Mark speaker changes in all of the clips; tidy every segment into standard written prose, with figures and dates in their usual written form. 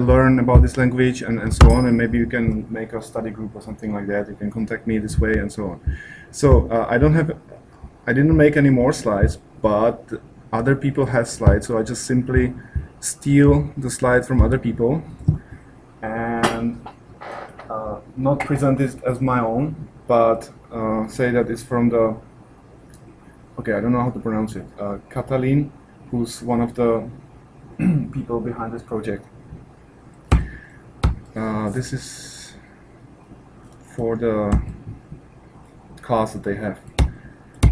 Speaker 1: learn about this language and so on, and maybe you can make a study group or something like that. You can contact me this way and so on. So I didn't make any more slides, but other people have slides, so I just simply steal the slides from other people and not present it as my own, but say that it's from the, okay, I don't know how to pronounce it, Katalin, who's one of the people behind this project. This is for the class that they have.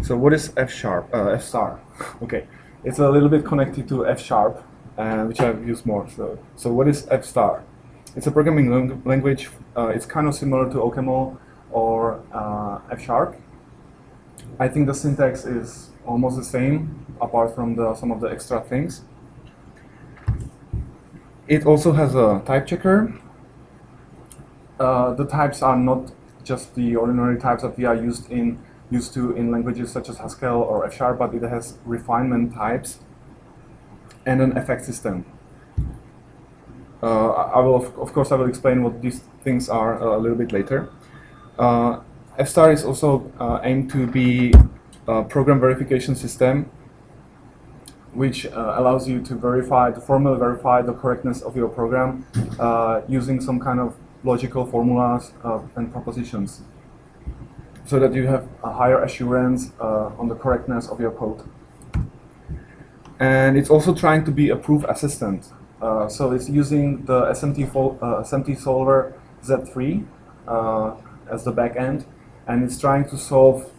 Speaker 1: So what is F sharp? F star. Okay, it's a little bit connected to F sharp, which I've used more. So what is F star? It's a programming language. It's kind of similar to OCaml or F sharp. I think the syntax is almost the same, apart from some of the extra things. It also has a type checker. The types are not just the ordinary types that we are used to in languages such as Haskell or F sharp, but it has refinement types and an effect system. I will, of course, I will explain what these things are a little bit later. F star is also aimed to be a program verification system, which allows you to formally verify the correctness of your program using some kind of logical formulas and propositions, so that you have a higher assurance on the correctness of your code. And it's also trying to be a proof assistant. So it's using the SMT solver Z3 as the backend, and it's trying to solve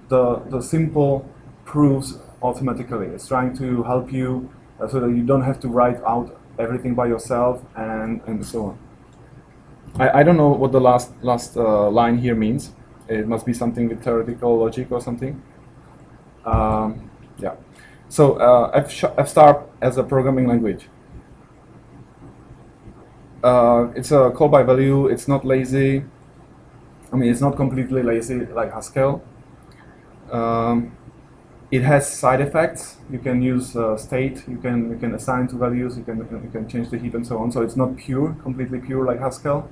Speaker 1: the simple proofs automatically. It's trying to help you so that you don't have to write out everything by yourself and so on. I don't know what the last line here means. It must be something with theoretical logic or something. Yeah. So F star as a programming language. It's a call by value. It's not lazy. I mean, it's not completely lazy like Haskell. It has side effects. You can use state. You can assign to values. You can change the heap and so on. So it's not completely pure like Haskell.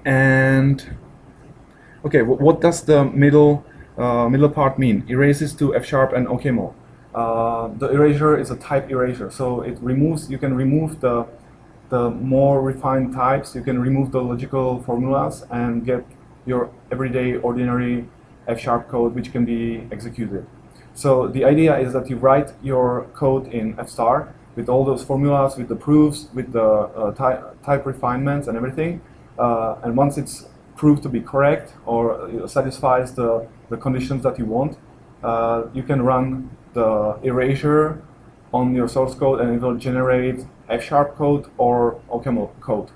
Speaker 1: And okay, what does the middle part mean? Erases to F sharp and OCaml. The erasure is a type erasure, so it removes. You can remove the more refined types. You can remove the logical formulas and get your everyday ordinary F sharp code, which can be executed. So the idea is that you write your code in F star with all those formulas, with the proofs, with the type refinements and everything. And once it's proved to be correct or satisfies the conditions that you want, you can run the erasure on your source code, and it will generate F sharp code or OCaml code,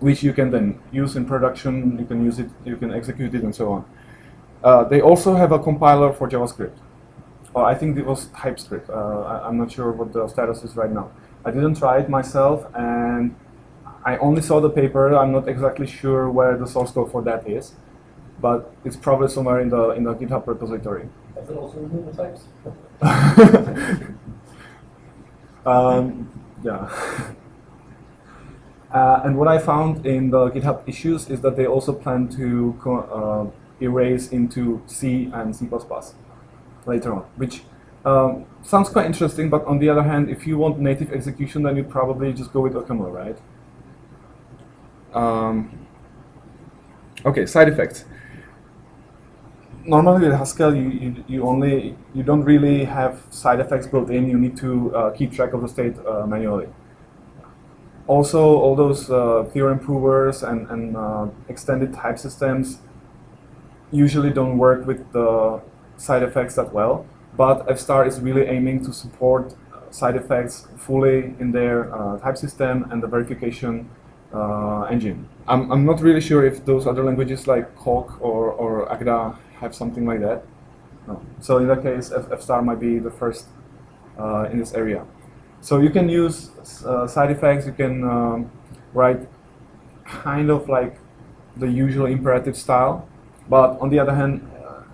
Speaker 1: which you can then use in production. You can use it, you can execute it, and so on. They also have a compiler for JavaScript. I think it was TypeScript. I'm not sure what the status is right now. I didn't try it myself, and I only saw the paper. I'm not exactly sure where the source code for that is, but it's probably somewhere in the GitHub repository.
Speaker 2: Does it also remove the types?
Speaker 1: Yeah. And what I found in the GitHub issues is that they also plan to erase into C and C++ later on, which sounds quite interesting. But on the other hand, if you want native execution, then you probably just go with OCaml, right? Okay, side effects. Normally with Haskell, you don't really have side effects built in. You need to keep track of the state manually. Also, all those theorem provers and extended type systems usually don't work with the side effects that well. But F star is really aiming to support side effects fully in their type system and the verification engine. I'm not really sure if those other languages like Coq or Agda have something like that. No. So in that case, F star might be the first in this area. So you can use side effects. You can write kind of like the usual imperative style, but on the other hand,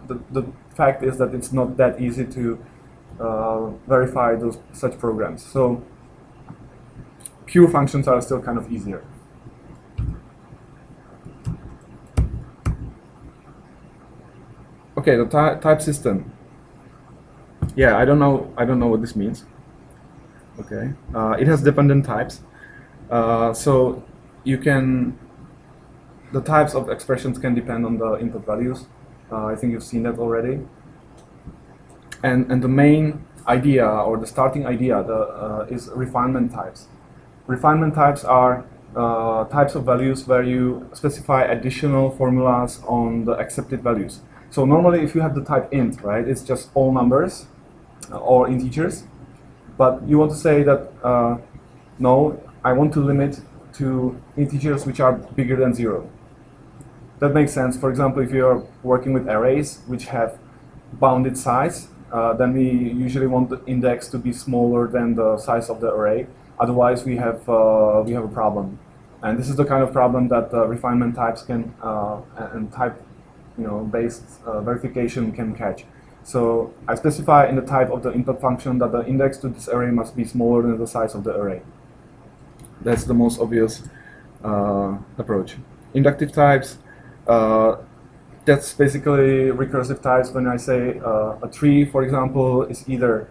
Speaker 1: the fact is that it's not that easy to verify such programs. So pure functions are still kind of easier. Okay, the type system. Yeah, I don't know what this means. Okay, it has dependent types. So you can, the types of expressions can depend on the input values. I think you've seen that already. And the main idea, or the starting idea, is refinement types. Refinement types are types of values where you specify additional formulas on the accepted values. So normally if you have the type int, right, it's just all numbers or integers. But you want to say that, no, I want to limit to integers which are bigger than 0. That makes sense. For example, if you're working with arrays which have bounded size, then we usually want the index to be smaller than the size of the array. Otherwise, we have a problem. And this is the kind of problem that refinement types can and type, based verification can catch. So I specify in the type of the input function that the index to this array must be smaller than the size of the array. That's the most obvious approach. Inductive types, that's basically recursive types. When I say a tree, for example, is either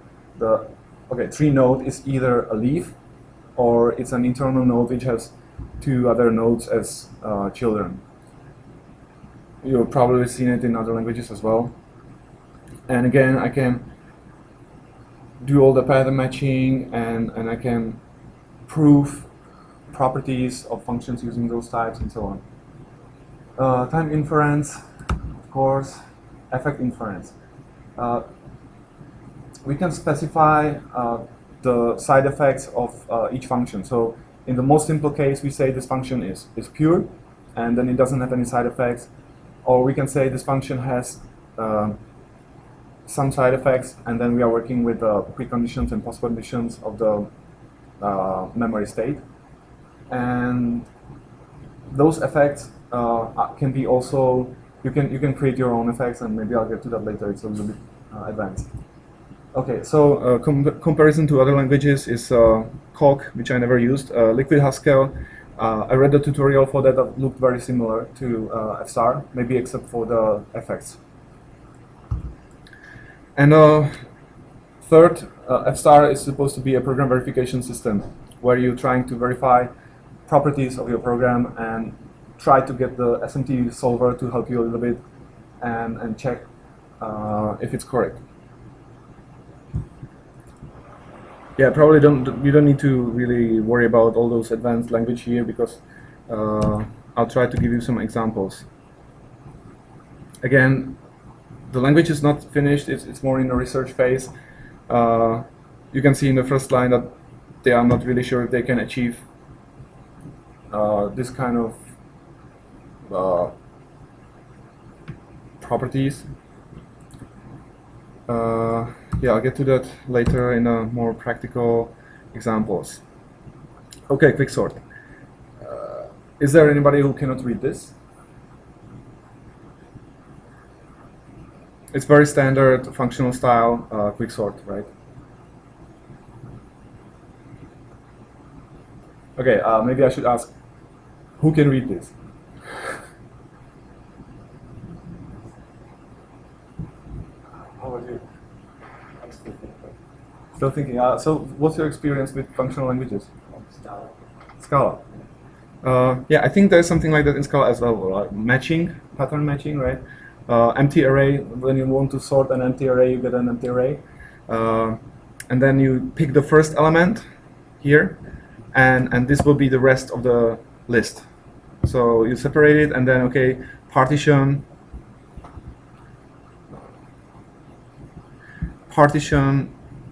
Speaker 1: tree node is either a leaf or it's an internal node which has 2 other nodes as children. You've probably seen it in other languages as well. And again, I can do all the pattern matching and I can prove properties of functions using those types and so on. Time inference, of course, effect inference. We can specify the side effects of each function. So in the most simple case, we say this function is pure, and then it doesn't have any side effects. Or we can say this function has some side effects, and then we are working with the preconditions and postconditions of the memory state. And those effects can be also, you can create your own effects, and maybe I'll get to that later. It's a little bit advanced. Okay, so comparison to other languages is Coq, which I never used. Liquid Haskell, I read the tutorial for that looked very similar to FStar, maybe except for the effects. And third, FStar is supposed to be a program verification system where you're trying to verify properties of your program and try to get the SMT solver to help you a little bit and check if it's correct. Yeah, probably you don't need to really worry about all those advanced language here, because I'll try to give you some examples. Again, the language is not finished, it's more in the research phase. You can see in the first line that they are not really sure if they can achieve this kind of properties. Yeah, I'll get to that later in more practical examples. Okay, quicksort. Is there anybody who cannot read this? It's very standard functional style quicksort, right? Okay, maybe I should ask, who can read this? How about you? I'm still thinking. So what's your experience with functional languages?
Speaker 2: Scala.
Speaker 1: Scala. Yeah, I think there's something like that in Scala as well, like matching, pattern matching, right? Empty array, when you want to sort an empty array, you get an empty array. And then you pick the first element here, and this will be the rest of the list. So you separate it, and then, okay, partition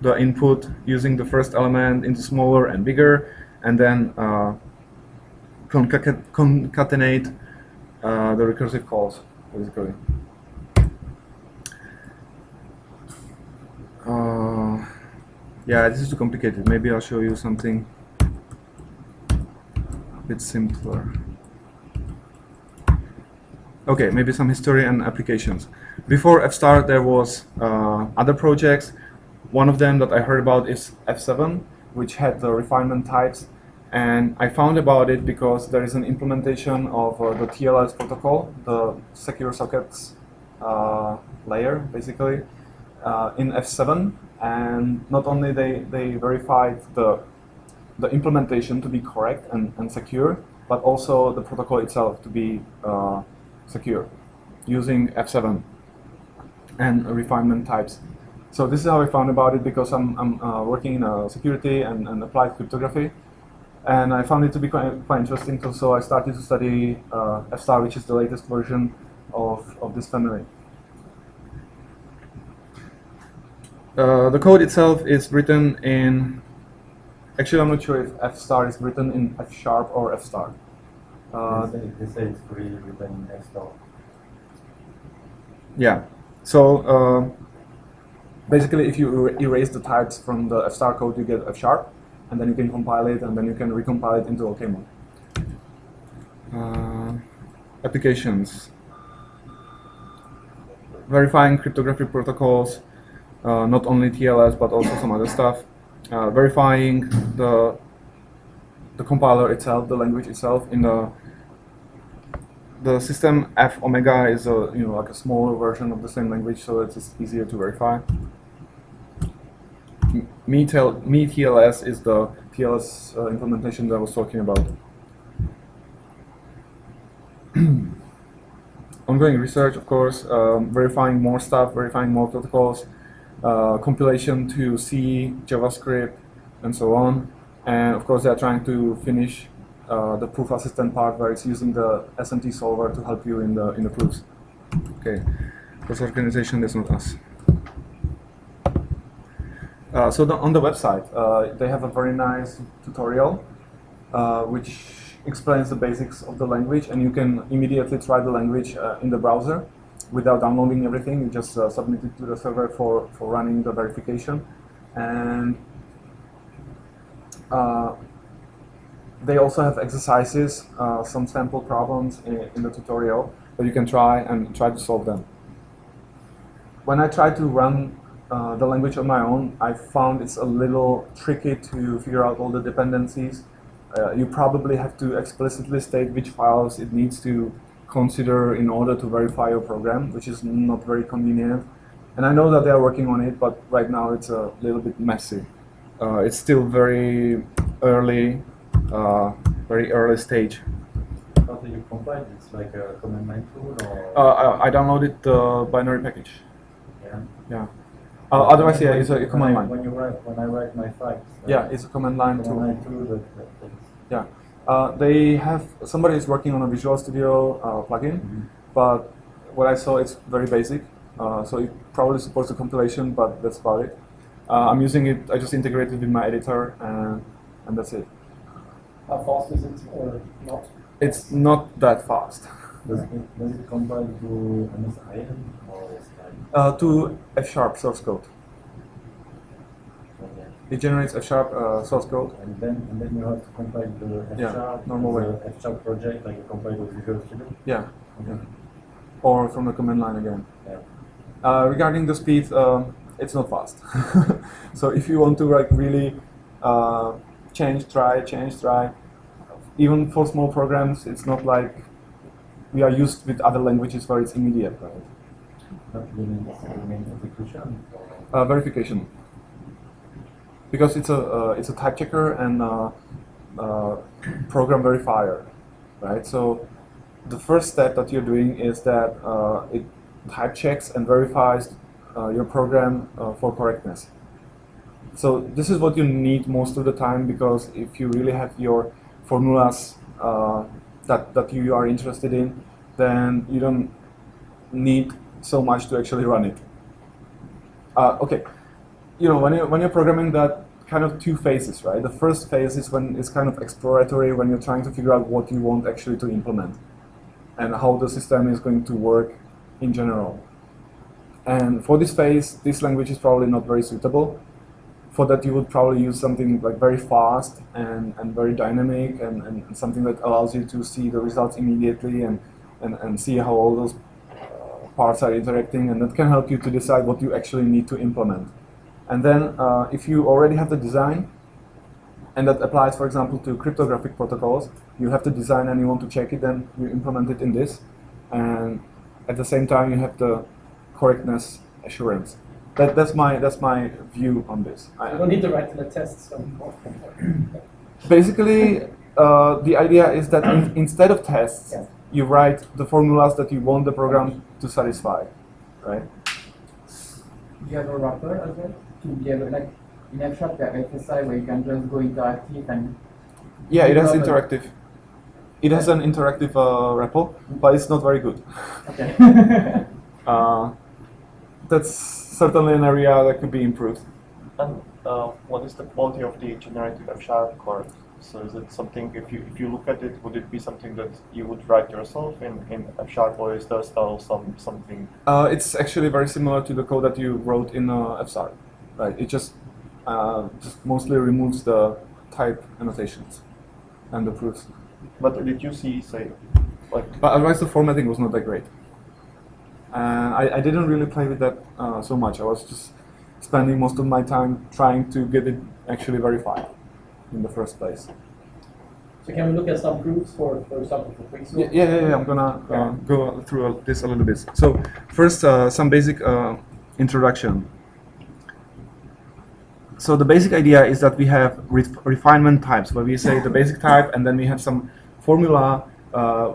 Speaker 1: the input using the first element into smaller and bigger, and then concatenate the recursive calls, basically. Yeah, this is too complicated. Maybe I'll show you something a bit simpler. Okay, maybe some history and applications. Before FStar, there was other projects. One of them that I heard about is F7, which had the refinement types. And I found about it because there is an implementation of the TLS protocol, the secure sockets layer, basically, in F7. And not only they verified the implementation to be correct and secure, but also the protocol itself to be secure using F7 and refinement types. So this is how I found about it, because I'm working in security and applied cryptography. And I found it to be quite interesting too, so I started to study F-star, which is the latest version of this family. The code itself is written in, actually I'm not sure if F-star is written in F# or F-star.
Speaker 2: They say it's written in F-star.
Speaker 1: Yeah, so basically if you erase the types from the F-star code, you get F#, and then you can compile it, and then you can recompile it into OKMO. Applications. Verifying cryptography protocols, not only TLS but also some other stuff. Verifying the compiler itself, the language itself. In the system, F omega is like a smaller version of the same language, so it's easier to verify. meTLS is the TLS implementation that I was talking about. Ongoing research, of course, verifying more stuff, verifying more protocols, compilation to C, JavaScript, and so on. And of course, they are trying to finish the proof assistant part, where it's using the SMT solver to help you in the proofs. Okay, this organization is not us. So on the website, they have a very nice tutorial which explains the basics of the language, and you can immediately try the language in the browser without downloading everything. You just submit it to the server for running the verification. And they also have exercises, some sample problems in the tutorial that you can try to solve them. When I try to run the language on my own, I found it's a little tricky to figure out all the dependencies. You probably have to explicitly state which files it needs to consider in order to verify your program, which is not very convenient. And I know that they are working on it, but right now it's a little bit messy. It's still very early stage.
Speaker 2: How do you compile? It's like a command line tool, or?
Speaker 1: I downloaded the binary package.
Speaker 2: Yeah.
Speaker 1: Yeah. Otherwise, yeah, it's a command line.
Speaker 2: When I write my files.
Speaker 1: Yeah, it's a command line tool.
Speaker 2: Command line tool.
Speaker 1: Yeah. They have, somebody is working on a Visual Studio plugin, but what I saw, it's very basic. So it probably supports the compilation, but that's about it. I'm using it, I just integrated with my editor, and that's it.
Speaker 3: How fast is it or not?
Speaker 1: It's not that fast.
Speaker 2: Does it compile to MSIN or is it like?
Speaker 1: To F# source code.
Speaker 2: Okay.
Speaker 1: It generates F# source code.
Speaker 2: And then you have to compile the F#.
Speaker 1: Yeah, normal way.
Speaker 2: F# project, like you compile with Visual Studio.
Speaker 1: Yeah.
Speaker 2: Okay.
Speaker 1: Or from the command line again.
Speaker 2: Yeah.
Speaker 1: Regarding the speed, it's not fast. So if you want to like really change, try. Even for small programs, it's not like we are used with other languages where it's immediate, right?
Speaker 2: Not really execution.
Speaker 1: Verification, because it's a type checker and program verifier, right? So the first step that you're doing is that it type checks and verifies your program for correctness. So this is what you need most of the time, because if you really have your formulas that you are interested in, then you don't need so much to actually run it. Okay, when you're programming, that kind of two phases, right? The first phase is when it's kind of exploratory, when you're trying to figure out what you want actually to implement and how the system is going to work in general. And for this phase, this language is probably not very suitable. For that, you would probably use something like very fast and very dynamic and something that allows you to see the results immediately and see how all those parts are interacting, and that can help you to decide what you actually need to implement. And then if you already have the design, And that applies, for example, to cryptographic protocols. You have to design and you want to check it, then you implement it in this. And at the same time, you have the correctness assurance. That's my view on this.
Speaker 3: You don't need to write the tests anymore.
Speaker 1: Basically, the idea is that instead of tests,
Speaker 3: Yeah.
Speaker 1: you write the formulas that you want the program to satisfy, right?
Speaker 4: Do you have a wrapper as well? Do you have like in F Sharp you have FSI where you can just go interactive and
Speaker 1: Yeah, it has
Speaker 4: develop a-
Speaker 1: interactive. It has an interactive REPL, but it's not very good.
Speaker 4: Okay.
Speaker 1: That's certainly an area that could be improved.
Speaker 5: And what is the quality of the generative F# code? So is it something, if you look at it, would it be something that you would write yourself in F#, or is there still something?
Speaker 1: It's actually very similar to the code that you wrote in FSAR, right? It just mostly removes the type annotations and the proofs.
Speaker 5: But did you see, say, like?
Speaker 1: But otherwise, the formatting was not that great. And I didn't really play with that so much. I was just spending most of my time trying to get it actually verified in the first place.
Speaker 3: So can we look at some proofs for example, for Quicksilver?
Speaker 1: Yeah. I'm gonna go through this a little bit. So first, some basic introduction. So the basic idea is that we have refinement types, where we say the basic type, and then we have some formula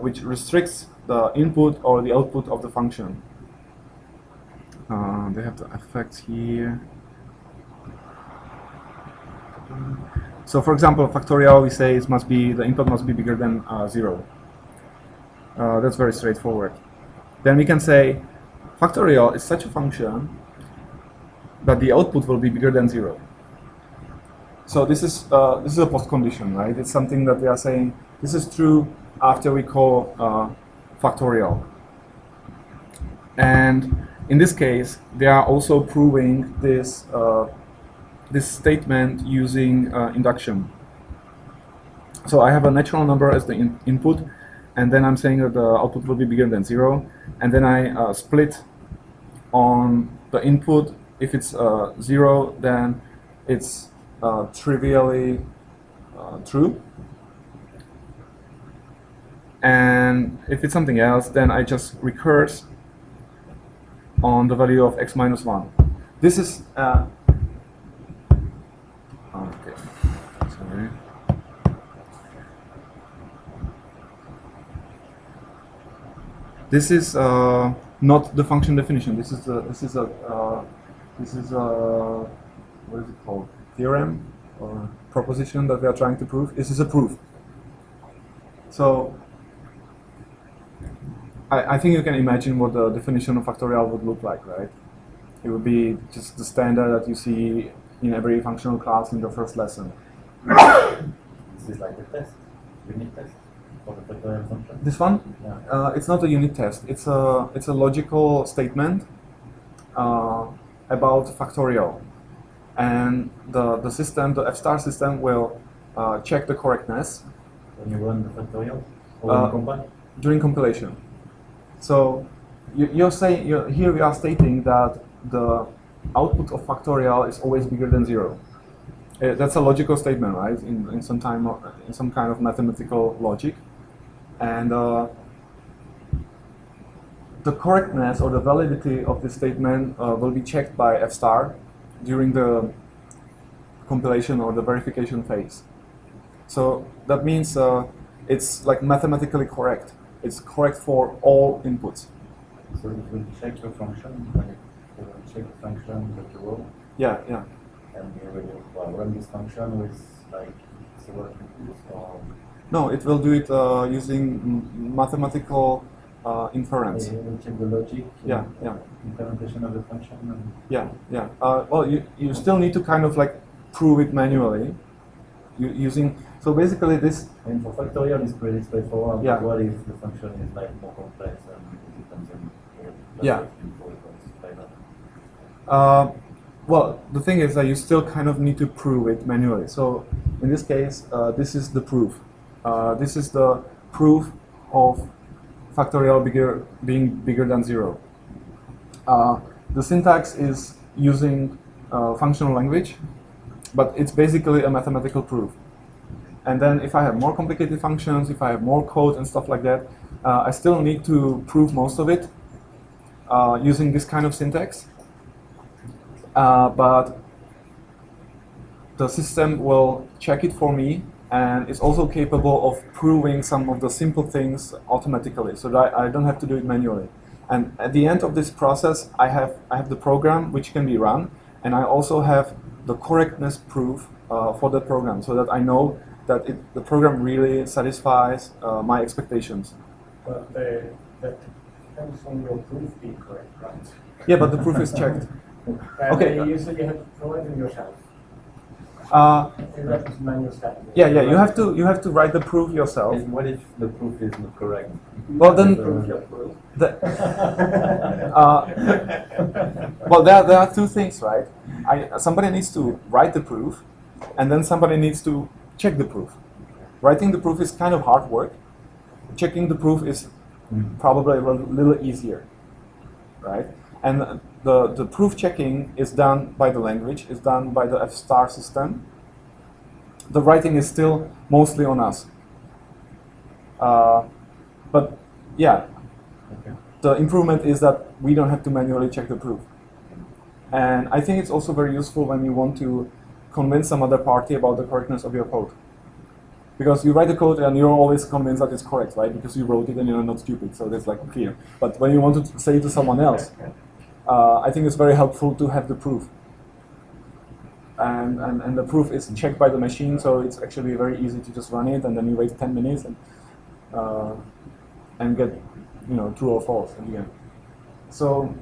Speaker 1: which restricts the input or the output of the function. They have the effects here. So for example, factorial, we say the input must be bigger than 0. That's very straightforward. Then we can say factorial is such a function that the output will be bigger than 0. So this is a post condition, right? It's something that we are saying this is true after we call factorial. And in this case, they are also proving this statement using induction. So I have a natural number as the input, and then I'm saying that the output will be bigger than 0, and then I split on the input. If it's 0, then it's trivially true, and if it's something else, then I just recurse on the value of x minus 1. This is okay. Sorry. This is not the function definition. This is what is it called? Theorem or proposition that we are trying to prove. This is a proof. So I think you can imagine what the definition of factorial would look like, right? It would be just the standard that you see in every functional class in the first lesson.
Speaker 2: This is like a test, unit test for the factorial function.
Speaker 1: This one?
Speaker 2: Yeah.
Speaker 1: It's not a unit test. It's a logical statement about factorial, and the system, the F* system, will check the correctness
Speaker 2: When you run the factorial or when you compile.
Speaker 1: During compilation. So you're saying here we are stating that the output of factorial is always bigger than 0. That's a logical statement, right? In some kind of mathematical logic, and the correctness or the validity of this statement will be checked by F* during the compilation or the verification phase. So that means it's like mathematically correct. It's correct for all inputs.
Speaker 2: So it will check the function, like it will check the function that you wrote,
Speaker 1: Yeah.
Speaker 2: and you will run this function with like several inputs, or
Speaker 1: No, it will do it using mathematical inference.
Speaker 2: it will check the logic,
Speaker 1: Yeah.
Speaker 2: implementation of the function. And
Speaker 1: Yeah. Well, you still need to kind of like prove it manually using. So basically, this.
Speaker 2: and for factorial, it's pretty straightforward.
Speaker 1: Yeah.
Speaker 2: But what if the function is like more complex and it becomes
Speaker 1: Yeah. Well, the thing is that you still kind of need to prove it manually. So in this case, this is the proof. This is the proof of factorial being bigger than 0. The syntax is using functional language, but it's basically a mathematical proof. And then if I have more complicated functions, if I have more code and stuff like that, I still need to prove most of it using this kind of syntax. But the system will check it for me, and it's also capable of proving some of the simple things automatically, so that I don't have to do it manually. And at the end of this process, I have the program which can be run, and I also have the correctness proof for the program, so that I know that the program really satisfies my expectations.
Speaker 3: But that depends on your proof being correct, right?
Speaker 1: Yeah, but the proof is checked.
Speaker 3: And
Speaker 1: Okay.
Speaker 3: you said you have to provide them yourself. You have to manual step.
Speaker 1: Yeah, you have to write the proof yourself.
Speaker 2: And what if the proof is not correct?
Speaker 1: Well, then,
Speaker 3: Prove your proof.
Speaker 1: well, there are two things, right? Somebody needs to write the proof, and then somebody needs to check the proof. Writing the proof is kind of hard work. Checking the proof is probably a little easier, right? And the proof checking is done by the language, is done by the F* system. The writing is still mostly on us. But yeah, the improvement is that we don't have to manually check the proof. And I think it's also very useful when you want to convince some other party about the correctness of your code. Because you write the code and you're always convinced that it's correct, right? Because you wrote it and you're not stupid, so that's like clear. But when you want to say it to someone else, I think it's very helpful to have the proof. And the proof is checked by the machine, so it's actually very easy to just run it, and then you wait 10 minutes and get, true or false at the end. So,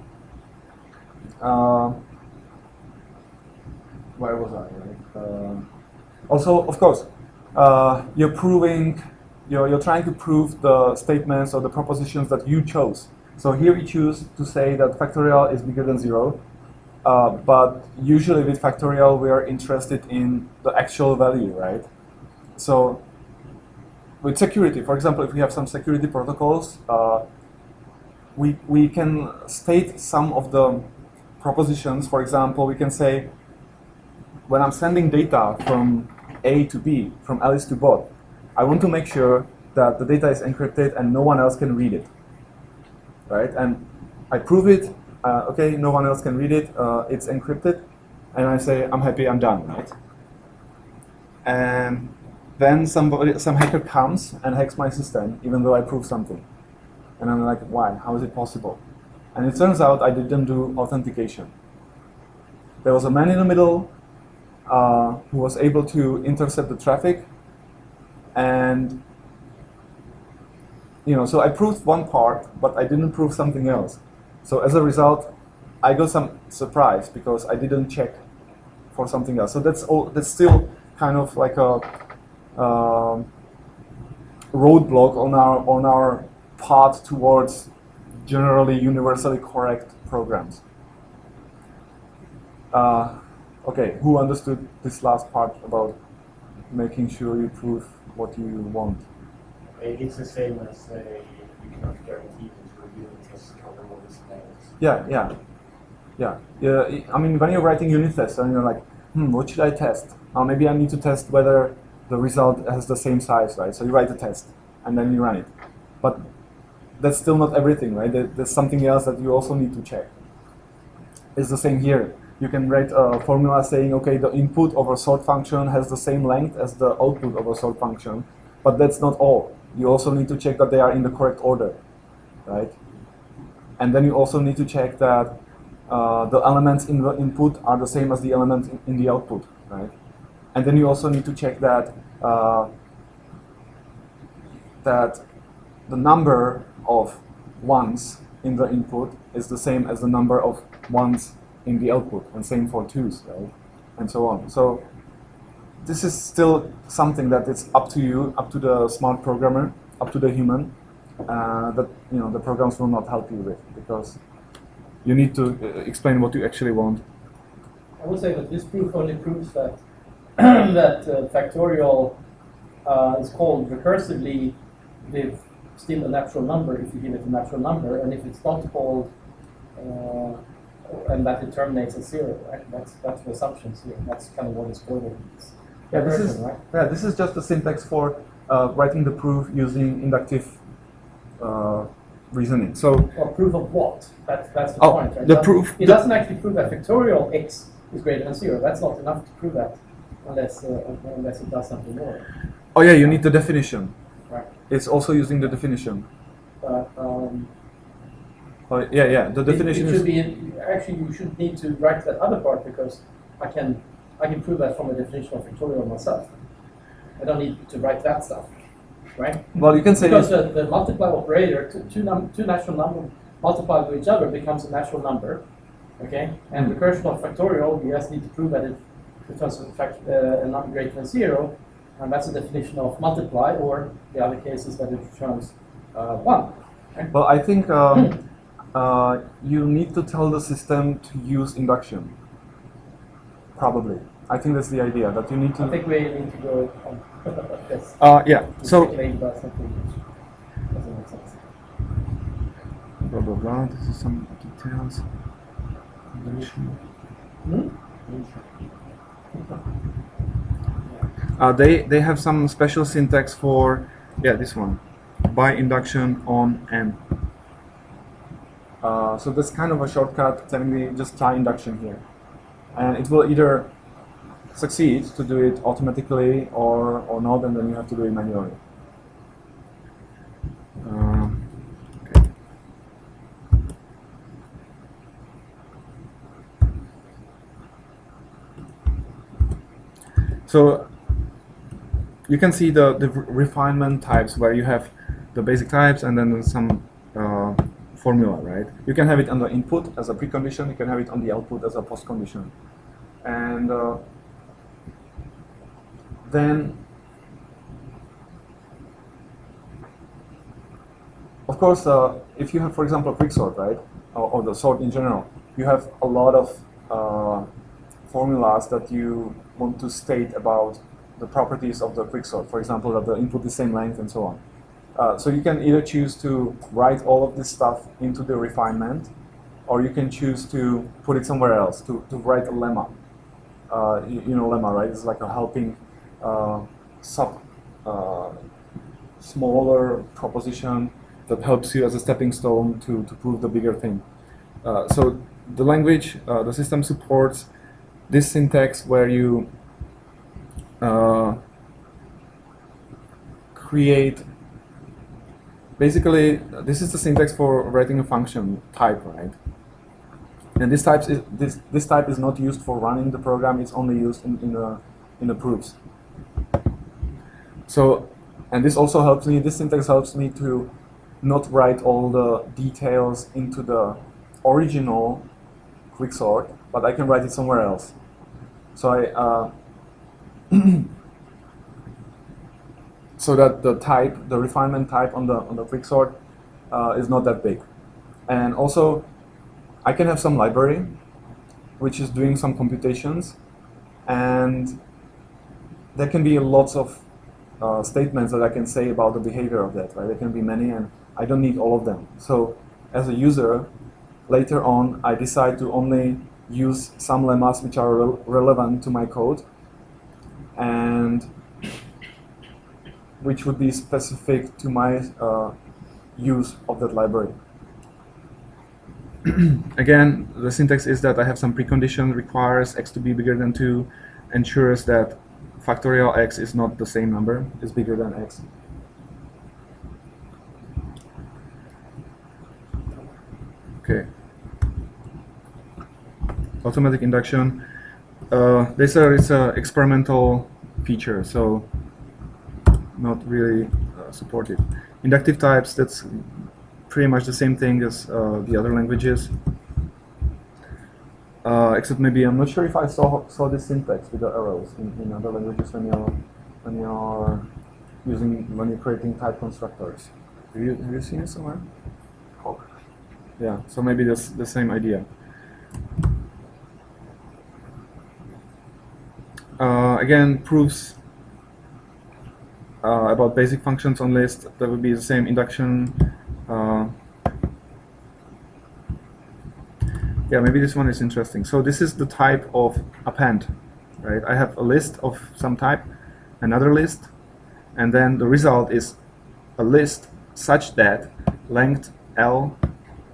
Speaker 1: where was I? Right? Also, of course, you're trying to prove the statements or the propositions that you chose. So here we choose to say that factorial is bigger than 0. But usually with factorial, we are interested in the actual value, right? So with security, for example, if we have some security protocols, we can state some of the propositions. For example, we can say, when I'm sending data from A to B, from Alice to Bob, I want to make sure that the data is encrypted and no one else can read it, right? And I prove it. Okay, no one else can read it, it's encrypted, and I say, I'm happy, I'm done, right? And then some hacker comes and hacks my system, even though I proved something. And I'm like, why? How is it possible? And it turns out I didn't do authentication. There was a man in the middle who was able to intercept the traffic, and so I proved one part, but I didn't prove something else. So as a result, I got some surprise because I didn't check for something else. So that's still kind of like a roadblock on our path towards generally universally correct programs. Okay, who understood this last part about making sure you prove what you want?
Speaker 3: It's the same as you cannot guarantee that your unit tests cover all the scenarios.
Speaker 1: Yeah. I mean, when you're writing unit tests and you're like, what should I test? Maybe I need to test whether the result has the same size, right? So you write a test and then you run it. But that's still not everything, right? There's something else that you also need to check. It's the same here. You can write a formula saying, okay, the input of a sort function has the same length as the output of a sort function, but that's not all. You also need to check that they are in the correct order, right? And then you also need to check that the elements in the input are the same as the elements in the output, right? And then you also need to check that that the number of ones in the input is the same as the number of ones in the output, and same for twos, right? And so on. So this is still something that it's up to you, up to the smart programmer, up to the human, that the programs will not help you with, because you need to explain what you actually want.
Speaker 3: I would say that this proof only proves that that factorial is called recursively with still a natural number if you give it a natural number, and if it's not called and that it terminates at 0, right? That's the assumptions here. That's kind of what this order means.
Speaker 1: Yeah, this is
Speaker 3: Recursion, right?
Speaker 1: yeah, this is just the syntax for writing the proof using inductive reasoning. So
Speaker 3: Or proof of what? That's the
Speaker 1: Oh,
Speaker 3: point, right?
Speaker 1: the proof-
Speaker 3: It doesn't actually prove that factorial x is greater than 0. That's not enough to prove that unless it does something more.
Speaker 1: oh yeah, you need the definition.
Speaker 3: Right.
Speaker 1: It's also using the definition.
Speaker 3: But
Speaker 1: Oh, yeah. The definition
Speaker 3: it should
Speaker 1: is
Speaker 3: be actually you should need to write that other part because I can prove that from the definition of factorial myself. I don't need to write that stuff, right?
Speaker 1: well, you can say
Speaker 3: Because the multiply operator, two natural numbers multiplied with each other becomes a natural number, okay? And recursion of factorial, you just need to prove that it returns a number greater than 0, and that's the definition of multiply, or the other case is that it returns 1. Right?
Speaker 1: Well, I think you need to tell the system to use induction. Probably. I think that's the idea, that you need
Speaker 3: I
Speaker 1: to...
Speaker 3: think we need to go on this.
Speaker 1: yeah,
Speaker 3: To
Speaker 1: so...
Speaker 3: speculate about something which doesn't make sense.
Speaker 1: Blah, blah, blah. This is some details.
Speaker 3: Hmm?
Speaker 1: They have some special syntax for, yeah, this one. By induction on n. So that's kind of a shortcut telling me just try induction here. And it will either succeed to do it automatically or not, and then you have to do it manually. Okay. So you can see the refinement types where you have the basic types and then some formula, right? You can have it on the input as a precondition, you can have it on the output as a postcondition. And then, of course, if you have, for example, a quicksort, right, or the sort in general, you have a lot of formulas that you want to state about the properties of the quicksort. For example, that the input is same length and so on. So you can either choose to write all of this stuff into the refinement, or you can choose to put it somewhere else, to write a lemma. You know lemma, right? It's like a helping smaller proposition that helps you as a stepping stone to prove the bigger thing. So the language, the system supports this syntax where you create, basically, this is the syntax for writing a function type, right? And this type is not used for running the program. It's only used in the proofs. So, and this also helps me. This syntax helps me to not write all the details into the original quicksort, but I can write it somewhere else. So so that the refinement type on the quicksort is not that big, and also I can have some library which is doing some computations, and there can be lots of statements that I can say about the behavior of that, right? There can be many, and I don't need all of them. So as a user, later on, I decide to only use some lemmas which are relevant to my code, and which would be specific to my use of that library. Again, the syntax is that I have some precondition, requires x to be bigger than 2, ensures that factorial x is not the same number, is bigger than x. Okay. Automatic induction. This is an experimental feature, so not really supported. Inductive types, that's pretty much the same thing as the other languages. Except maybe I'm not sure if I saw this syntax with the arrows in other languages when you're creating type constructors. Have you seen it somewhere? Oh. Yeah, so maybe that's the same idea. Again, proofs about basic functions on list, that would be the same induction. Yeah, maybe this one is interesting. So this is the type of append, right? I have a list of some type, another list, and then the result is a list such that length L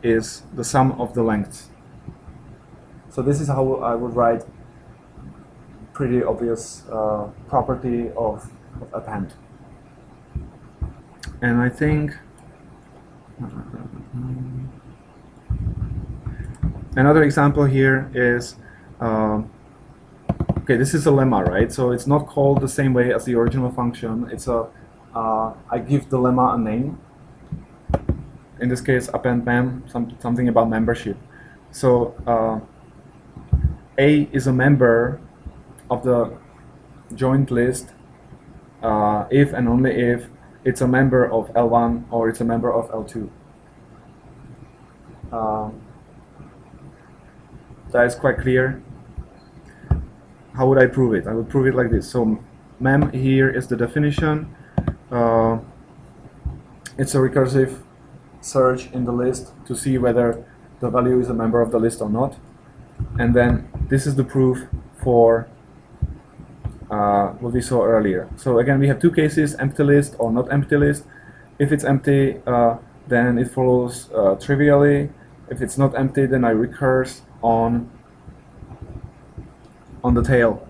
Speaker 1: is the sum of the lengths. So this is how I would write pretty obvious property of append. And I think another example here is, okay, this is a lemma, right? So it's not called the same way as the original function. It's a, I give the lemma a name. In this case, append mem, something about membership. So A is a member of the joint list if and only if it's a member of L1 or it's a member of L2. That is quite clear. How would I prove it? I would prove it like this. So mem here is the definition. It's a recursive search in the list to see whether the value is a member of the list or not. And then this is the proof for what we saw earlier. So again, we have two cases, empty list or not empty list. If it's empty, then it follows trivially. If it's not empty, then I recurse on the tail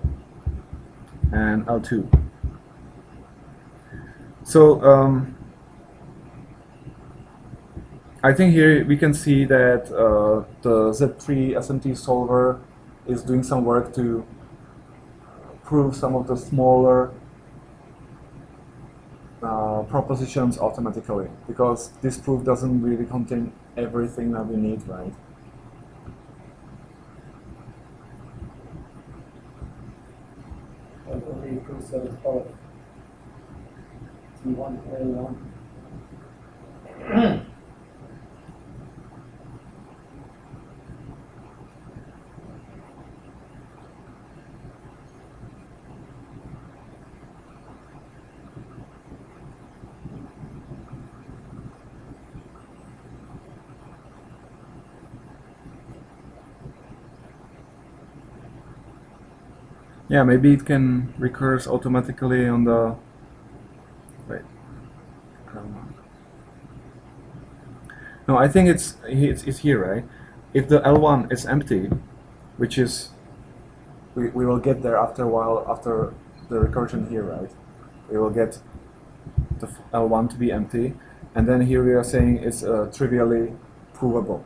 Speaker 1: and L2. So I think here we can see that the Z3 SMT solver is doing some work to prove some of the smaller propositions automatically, because this proof doesn't really contain everything that we need, right?
Speaker 3: Only proves that it's part of T1, L1.
Speaker 1: Yeah, maybe it can recurse automatically on the, wait, I don't know. No, I think it's here, right? If the L1 is empty, which is, we will get there after a while, after the recursion here, right? We will get the L1 to be empty, and then here we are saying it's trivially provable.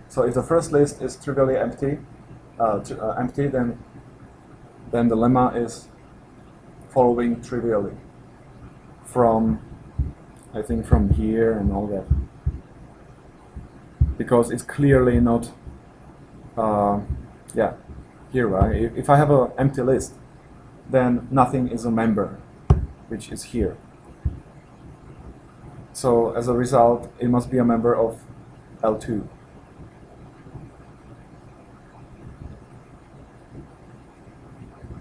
Speaker 1: So if the first list is trivially empty, then the lemma is following trivially from, I think, from here and all that, because it's clearly not, yeah, here, right? If I have an empty list, then nothing is a member, which is here. So as a result, it must be a member of L2.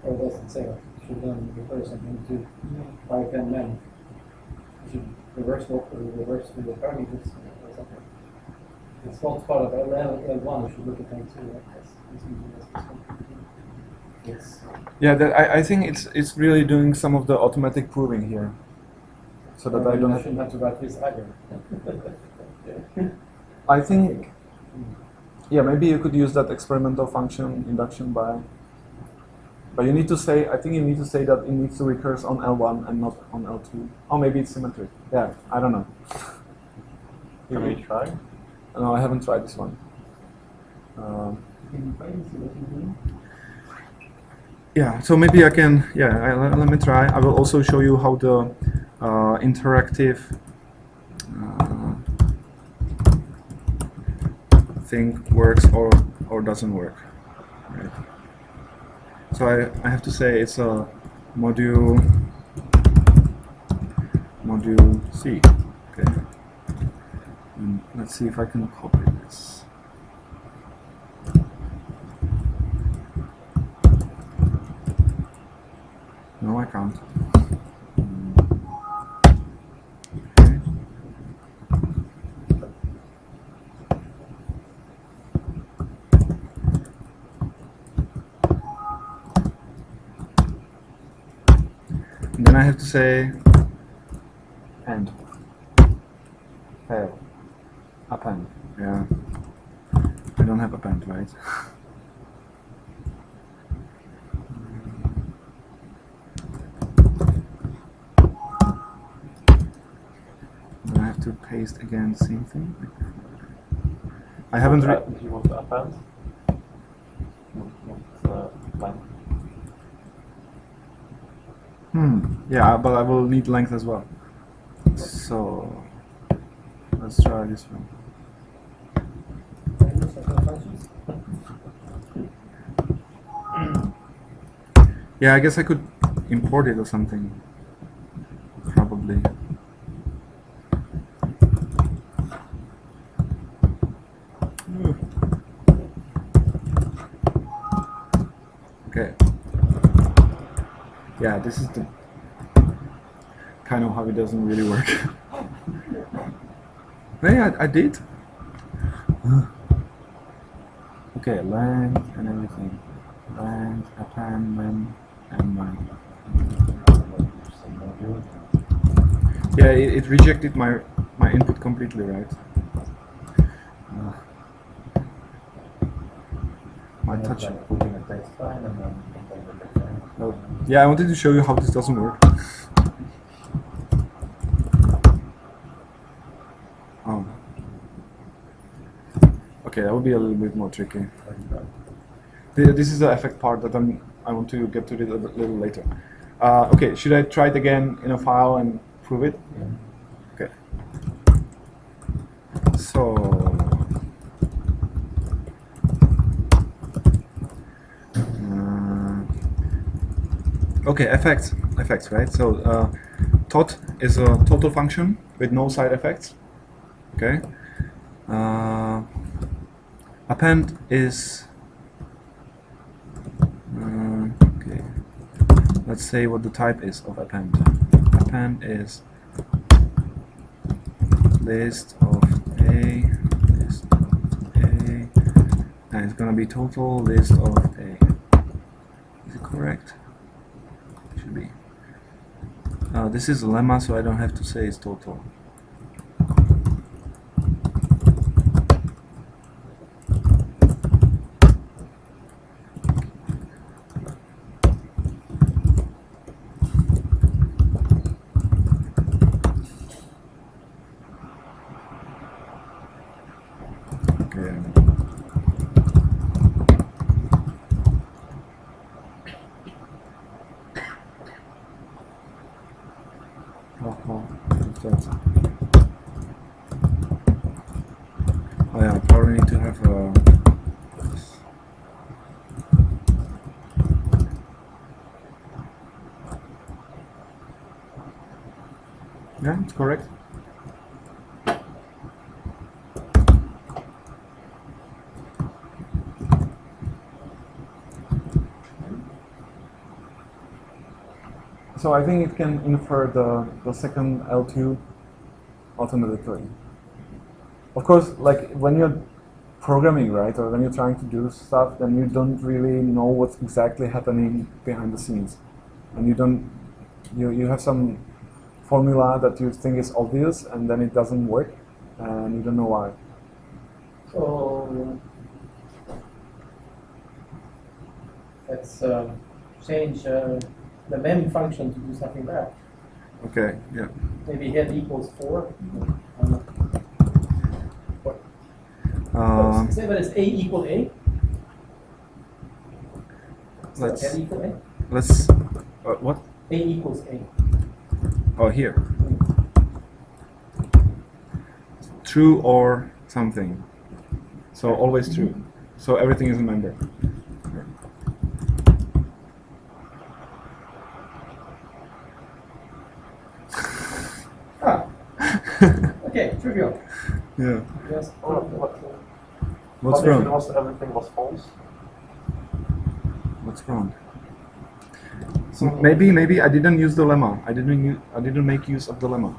Speaker 3: Or it doesn't say that. It should then refer something to pipe and mem. It should reverse the parameters or something. It's not part of L1, we should look at L2, right? Yes.
Speaker 1: Yeah, I think it's really doing some of the automatic proving here, so that I don't
Speaker 3: shouldn't have to write this either.
Speaker 1: I think, yeah, maybe you could use that experimental function induction by. But you need to say, I think you need to say that it needs to recurse on L1 and not on L2. Oh, maybe it's symmetric. Yeah, I don't know.
Speaker 5: Can we try?
Speaker 1: No, I haven't tried this one. Yeah, so maybe I can, yeah, let me try. I will also show you how the interactive thing works or doesn't work. Right. So I have to say it's a module C. Okay. And let's see if I can copy this. No, I can't. Okay. have to say and fail. Append. Yeah. I don't have append, right? I have to paste again the same thing. I haven't
Speaker 5: You want to append? Length.
Speaker 1: Yeah, but I will need length as well. So let's try this one. Yeah, I guess I could import it or something. Probably. Okay. Yeah, this is the kind of how it doesn't really work. Yeah, I did. Okay, length and everything. Length, append, mem, and mine. Yeah, it rejected my input completely, right? My touch.
Speaker 2: Like putting a text line and then contain the text line.
Speaker 1: Oh, yeah, I wanted to show you how this doesn't work. Oh. Okay, that would be a little bit more tricky.
Speaker 2: Like that.
Speaker 1: This is the effect part that I want to get to it a little later. Okay, should I try it again in a file and prove it? Okay. So. Okay, effects, right? So tot is a total function with no side effects. Okay. Append is okay. Let's say what the type is of append. Append is list of A, and it's gonna be total list of A. Is it correct? Should be. This is a lemma, so I don't have to say it's total. Oh yeah, I probably need to have a. Yeah, it's correct. So I think it can infer the second L2 automatically. Of course, like when you're programming, right, or when you're trying to do stuff, then you don't really know what's exactly happening behind the scenes, and you have some formula that you think is obvious, and then it doesn't work, and you don't know why.
Speaker 3: So let's change the mem function to do something back.
Speaker 1: Okay, yeah.
Speaker 3: Maybe head equals 4. Say that it's A equal A.
Speaker 1: Let's
Speaker 3: Head equal A.
Speaker 1: let's what?
Speaker 3: A equals A.
Speaker 1: Oh, here. True or something. So always true. So everything is a member.
Speaker 3: Okay, trivial.
Speaker 1: Yeah.
Speaker 3: Yes.
Speaker 1: What's
Speaker 5: But if
Speaker 1: wrong?
Speaker 5: everything was false?
Speaker 1: What's wrong? So maybe I didn't use the lemma. I didn't make use of the lemma.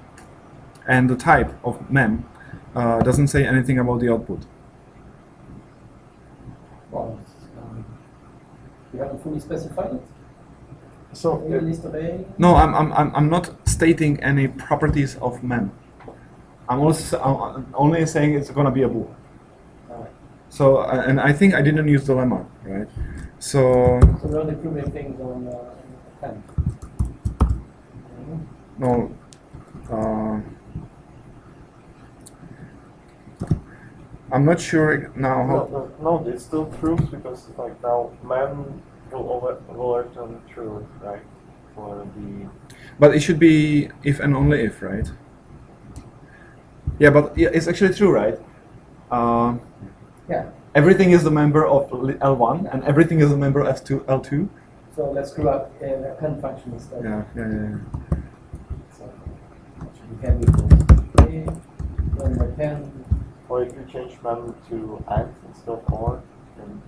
Speaker 1: And the type of mem doesn't say anything about the output.
Speaker 3: Well, you haven't fully specified it.
Speaker 5: So
Speaker 3: A list of A.
Speaker 1: No, I'm not stating any properties of mem. I'm only saying it's gonna be a bool. So, and I think I didn't use the lemma, right? So,
Speaker 3: So we're only proving things on append.
Speaker 1: no, I'm not sure now how.
Speaker 5: no, it's still proofs because like now man will return true, right? For the
Speaker 1: But it should be if and only if, right? Yeah, but yeah, it's actually true, right?
Speaker 3: Yeah.
Speaker 1: Everything is a member of L1 and everything is a member of L2.
Speaker 3: So let's screw up an append function instead.
Speaker 1: Yeah.
Speaker 3: So that should be heavy equals A, then append.
Speaker 5: or if you change man to and instead of or, then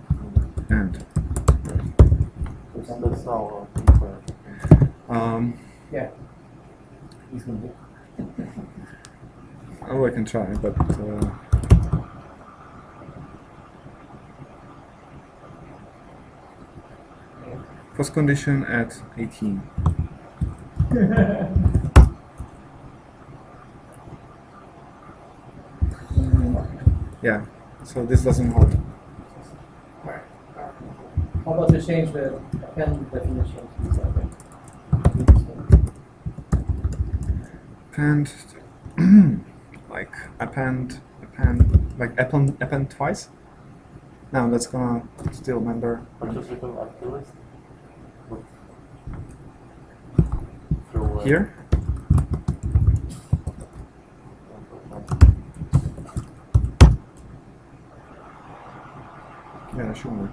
Speaker 1: And
Speaker 5: that's now incorrect.
Speaker 3: Yeah. He's going to do.
Speaker 1: oh, I can try, but first condition at 18. Yeah, so this doesn't hold.
Speaker 3: How about we change the append definition to something?
Speaker 1: Append, like append, like append twice. Now that's gonna still member.
Speaker 5: Or just written empty list. Through,
Speaker 1: Here? Yeah, that should work.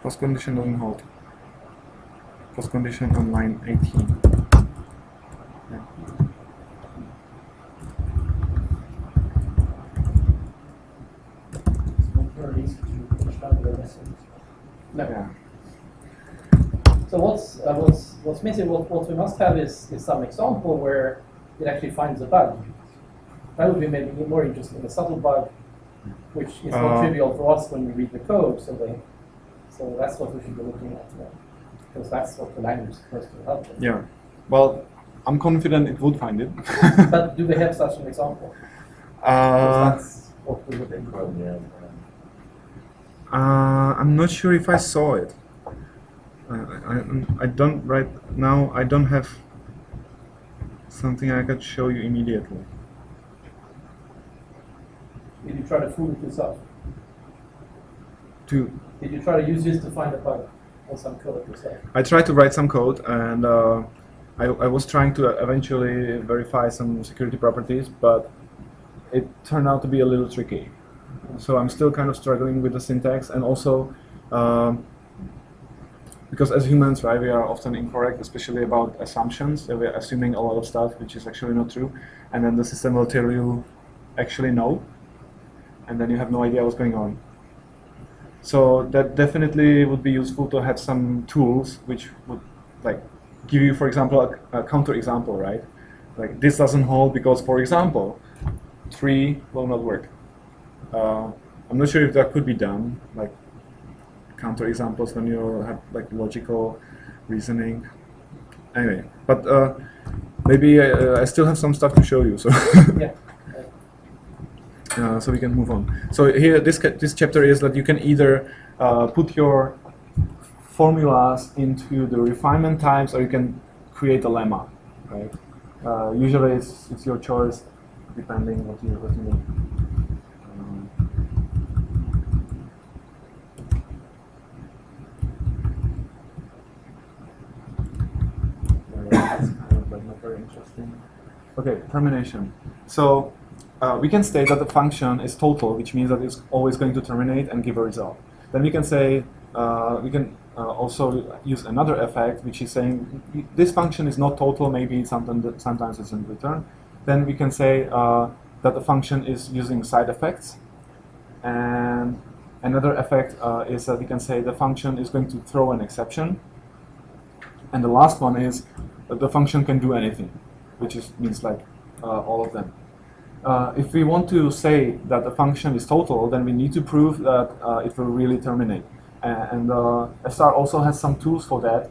Speaker 1: Post condition doesn't hold. Post condition on line 18. Yeah.
Speaker 3: It's not very easy to understand the message. No.
Speaker 1: Yeah.
Speaker 3: So what's missing? What we must have is some example where it actually finds a bug. That would be maybe more interesting. A subtle bug, which is not trivial for us when we read the code. So that's what we should be looking at now, because that's what the language is supposed to help with.
Speaker 1: Yeah. Well, I'm confident it would find it.
Speaker 3: But do we have such an example? Because that's what we would include.
Speaker 2: Yeah.
Speaker 1: I'm not sure if I saw it. I don't right now. I don't have something I could show you immediately.
Speaker 3: Did you try to fool it yourself?
Speaker 1: To
Speaker 3: Did you try to use this to find a bug on some code yourself?
Speaker 1: I tried to write some code, and I was trying to eventually verify some security properties, but it turned out to be a little tricky. So I'm still kind of struggling with the syntax, and also because as humans, right, we are often incorrect, especially about assumptions. We're assuming a lot of stuff which is actually not true, and then the system will tell you actually no, and then you have no idea what's going on. So that definitely would be useful to have some tools which would like give you, for example, a counter example, right? Like this doesn't hold because, for example, 3 will not work. I'm not sure if that could be done, like counter examples when you have like logical reasoning. Anyway, but maybe I still have some stuff to show you. So.
Speaker 3: Yeah.
Speaker 1: So we can move on. So here, this chapter is that you can either put your formulas into the refinement types, or you can create a lemma, right? Usually, it's your choice, depending what you need. That's kind of like not very interesting. Okay, termination. So. We can state that the function is total, which means that it's always going to terminate and give a result. Then we can say, we can also use another effect, which is saying this function is not total, maybe it's something that sometimes it's in return. Then we can say that the function is using side effects. And another effect is that we can say the function is going to throw an exception. And the last one is that the function can do anything, which means like all of them. If we want to say that the function is total, then we need to prove that it will really terminate. and F star also has some tools for that.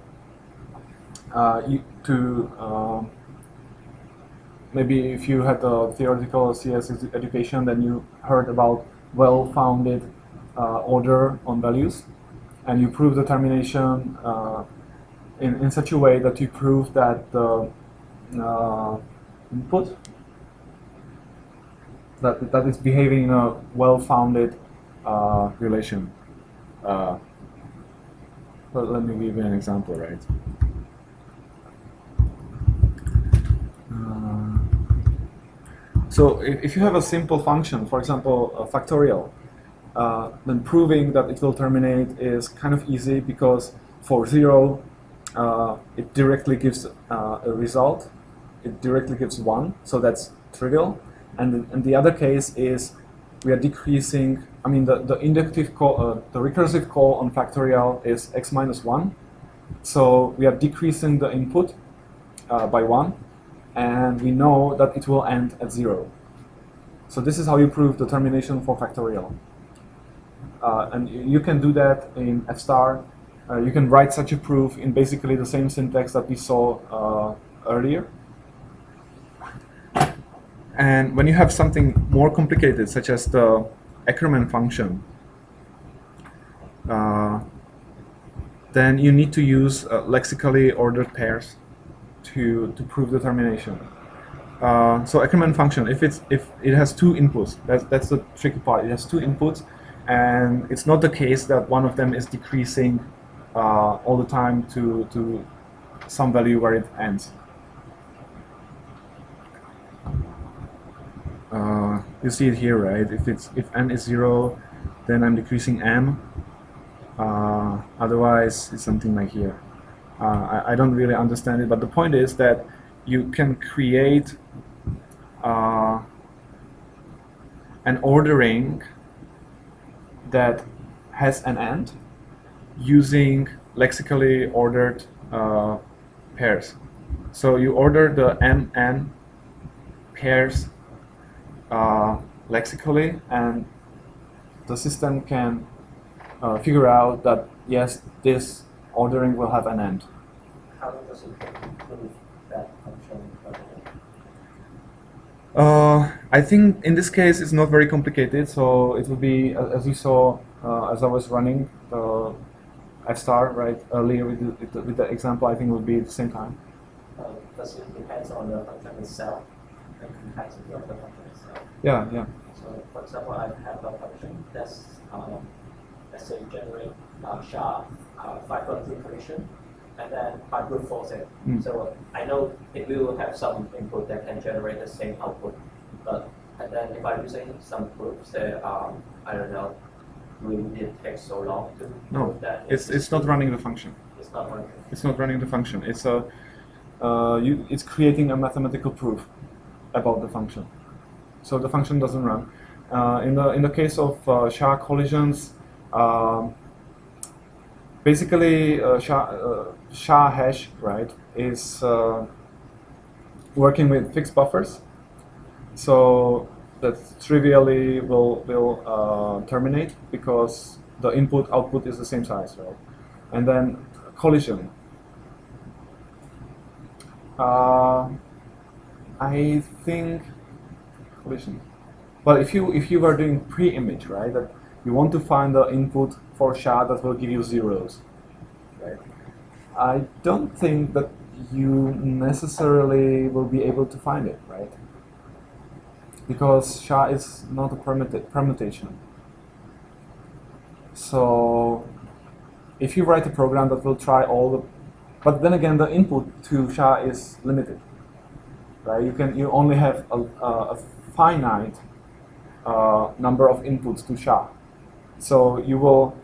Speaker 1: Maybe if you had a theoretical CS education, then you heard about well-founded order on values, and you prove the termination in such a way that you prove that the input that is behaving in a well-founded relation. But let me give you an example, right? So if you have a simple function, for example, a factorial, then proving that it will terminate is kind of easy, because for 0, it directly gives a result. It directly gives 1, so that's trivial. And the other case is we are decreasing. I mean, the inductive call, the recursive call on factorial is x minus 1. So we are decreasing the input by 1, and we know that it will end at 0. So this is how you prove the termination for factorial. And you can do that in F star. You can write such a proof in basically the same syntax that we saw earlier. And when you have something more complicated, such as the Ackermann function, then you need to use lexically ordered pairs to prove the termination. So Ackermann function, if it has 2 inputs, that's the tricky part. It has 2 inputs, and it's not the case that one of them is decreasing all the time to some value where it ends. You see it here, right? If n is 0, then I'm decreasing m. Otherwise, it's something like here. I don't really understand it, but the point is that you can create an ordering that has an end using lexically ordered pairs. So you order the mn pairs lexically, and the system can figure out that yes, this ordering will have an end.
Speaker 3: How does it prove that function?
Speaker 1: I think in this case it's not very complicated, so it will be, as you saw, as I was running the F star right earlier with the example, I think it will be at the same time.
Speaker 3: Does it depend on the function itself, the complexity of the function itself?
Speaker 1: Yeah.
Speaker 3: So, for example, I have a function that's, let's say, generate SHA 5.2 collision, and then I brute force it. So I know it will have some input that can generate the same output, and then if I'm using some proofs that I don't know, will it take so long to prove that?
Speaker 1: It's not running the function.
Speaker 3: It's not running.
Speaker 1: It's not running the function. It's it's creating a mathematical proof about the function. So the function doesn't run. In the case of SHA collisions, basically SHA hash, right, is working with fixed buffers. So that trivially will terminate because the input output is the same size, right? And then collision. I think collision. Well, if you were doing pre-image, right, that you want to find the input for SHA that will give you zeros, right? I don't think that you necessarily will be able to find it, right? Because SHA is not a permutation. So if you write a program that will try all the, but then again the input to SHA is limited, right? You only have a finite number of inputs to SHA. So you will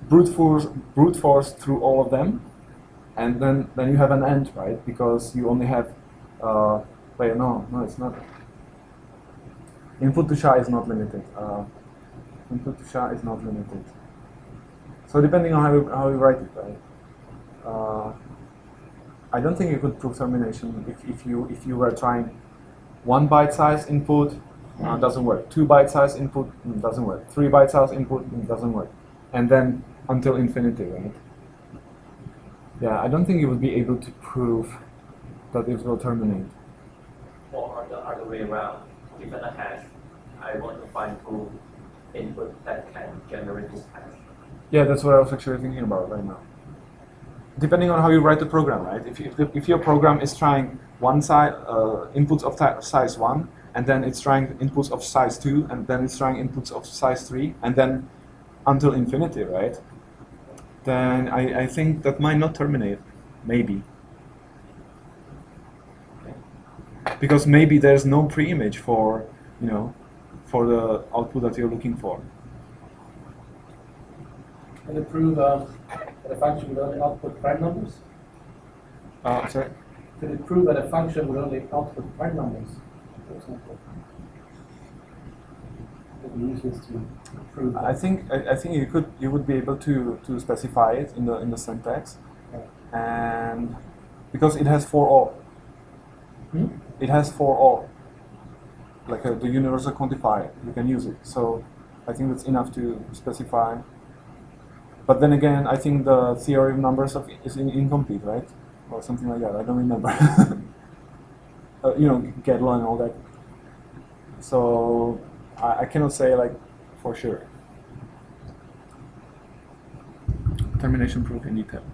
Speaker 1: brute force through all of them, and then you have an end, right? Because you only have wait, no, it's not. Input to SHA is not limited. Input to SHA is not limited. So depending on how you write it, right? I don't think you could prove termination if you were trying 1 byte size input, doesn't work. 2 byte size input, doesn't work. 3 byte size input, doesn't work. and then until infinity, right? Yeah, I don't think you would be able to prove that it will terminate.
Speaker 6: Or the other way around, given a hash, I want to find two input that can generate this hash.
Speaker 1: Yeah, that's what I was actually thinking about right now. Depending on how you write the program, right? If your program is trying one side inputs of size 1, and then it's trying inputs of size 2, and then it's trying inputs of size 3, and then until infinity, right? Then I think that might not terminate, maybe. Because maybe there's no pre-image for, for the output that you're looking for.
Speaker 3: Can it prove that a function would only output prime numbers?
Speaker 1: Sorry?
Speaker 3: Can it prove that a function would only output prime numbers, for example? Can we use this to prove that?
Speaker 1: I think you would be able to specify it in the syntax, and because it has for all. It has for all, like the universal quantifier. You can use it. So I think that's enough to specify. But then again, I think the theory of numbers is incomplete, right? Or something like that. I don't remember. Gödel and all that. So I cannot say like for sure. Termination proof in detail.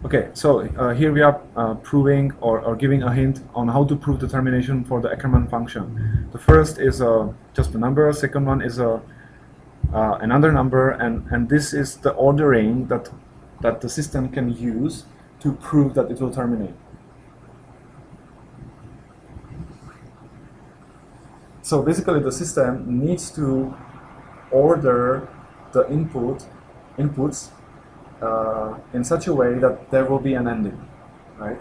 Speaker 1: Okay, so here we are proving or giving a hint on how to prove the termination for the Ackermann function. The first is just a number, second one is another number, and this is the ordering that the system can use to prove that it will terminate. So basically the system needs to order the inputs in such a way that there will be an ending, right?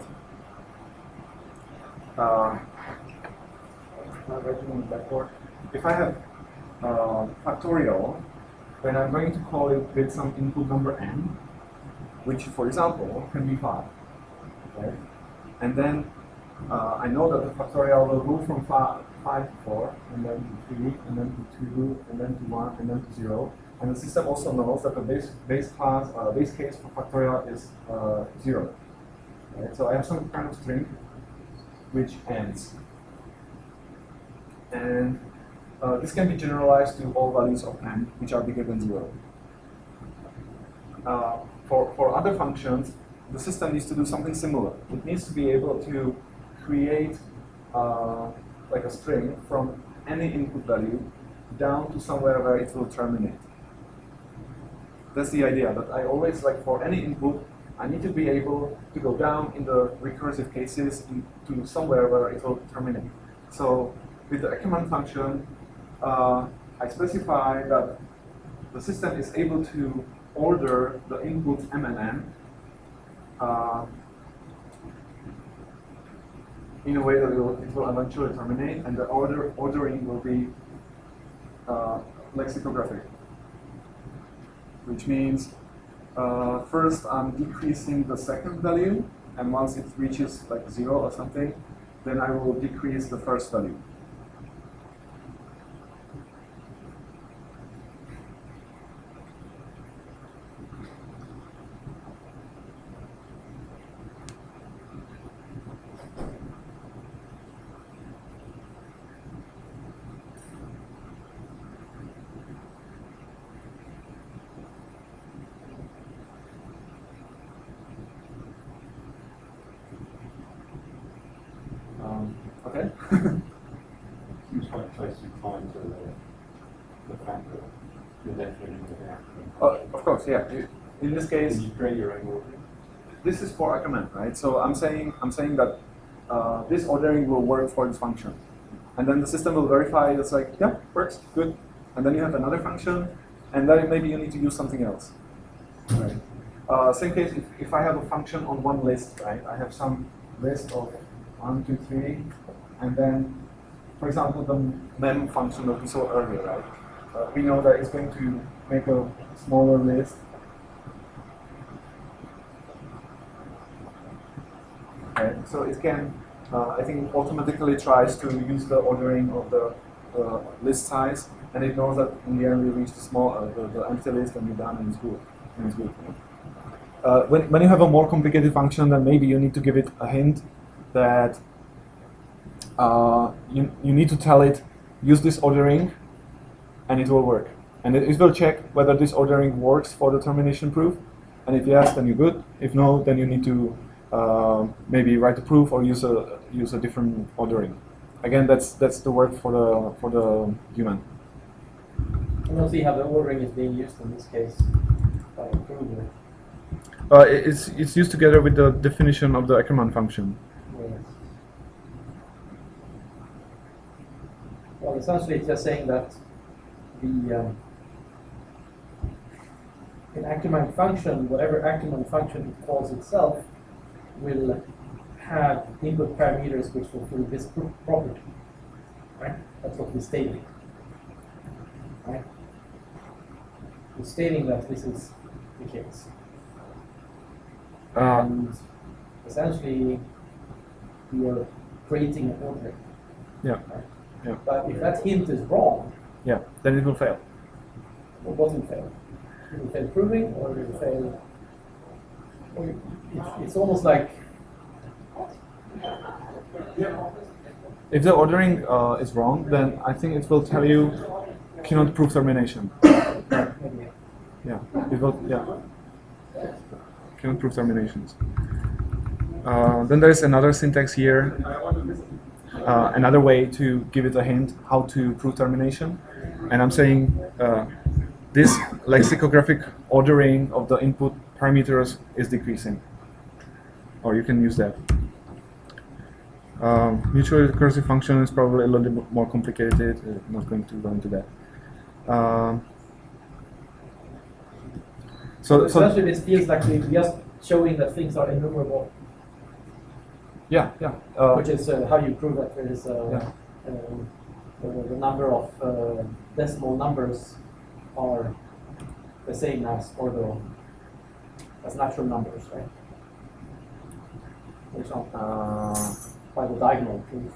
Speaker 1: If I have factorial, then I'm going to call it with some input number n, which, for example, can be 5. Okay? And then I know that the factorial will go from 5 to 4, and then to 3, and then to 2, and then to 1, and then to 0. And the system also knows that the base case for factorial is 0. Right? So I have some kind of string which ends. And this can be generalized to all values of n which are bigger than 0. For other functions, the system needs to do something similar. It needs to be able to create like a string from any input value down to somewhere where it will terminate. That's the idea, that I always, like for any input, I need to be able to go down in the recursive cases to somewhere where it will terminate. So with the Ackermann function, I specify that the system is able to order the inputs m and n in a way that it will eventually terminate, and the ordering will be lexicographic, which means first I'm decreasing the second value, and once it reaches like 0 or something, then I will decrease the first value. Okay.
Speaker 2: Seems quite close to fine to the fact that you're definitely going to have
Speaker 1: Of course, yeah. In this case,
Speaker 2: you create your own order.
Speaker 1: this is for Ackermann, right? So I'm saying that this ordering will work for this function, and then the system will verify it's like, yeah, works, good. And then you have another function, and then maybe you need to use something else. Right. Same case if I have a function on one list, right? I have some list of 1, 2, 3, and then, for example, the mem function that we saw earlier, right? We know that it's going to make a smaller list. Okay, so it can I think it automatically tries to use the ordering of the list size, and it knows that in the end we reach the empty list and we're done, and it's good. And it's good. When you have a more complicated function, then maybe you need to give it a hint that you need to tell it, use this ordering, and it will work. And it will check whether this ordering works for the termination proof, and if yes, then you're good. If no, then you need to maybe write a proof or use a different ordering. Again, that's the work for the human.
Speaker 3: I don't see how the ordering is being used in this case by a prover.
Speaker 1: It's used together with the definition of the Ackermann function.
Speaker 3: Yes. Well, essentially, it's just saying that the an Ackermann function, whatever Ackermann function it calls itself, will have input parameters which fulfill this property. Right? That's what we're stating. Right? We're stating that this is the case. And essentially, we are creating an order.
Speaker 1: Yeah.
Speaker 3: Right?
Speaker 1: Yeah.
Speaker 3: But if that hint is wrong,
Speaker 1: Yeah. Then it will fail.
Speaker 3: what will fail? It will fail proving, or it will fail. Or it's almost like
Speaker 1: If the ordering is wrong, then I think it will tell you cannot prove termination. Yeah. It will. Yeah. Cannot prove terminations. Then there is another syntax here, another way to give it a hint how to prove termination. And I'm saying this lexicographic ordering of the input parameters is decreasing. Or you can use that. Mutually recursive function is probably a little bit more complicated. I'm not going to go into that.
Speaker 3: so essentially this feels like we're just showing that things are enumerable,
Speaker 1: yeah.
Speaker 3: which is how you prove that there is the number of decimal numbers are the same as as natural numbers, right? For example, by the diagonal proof,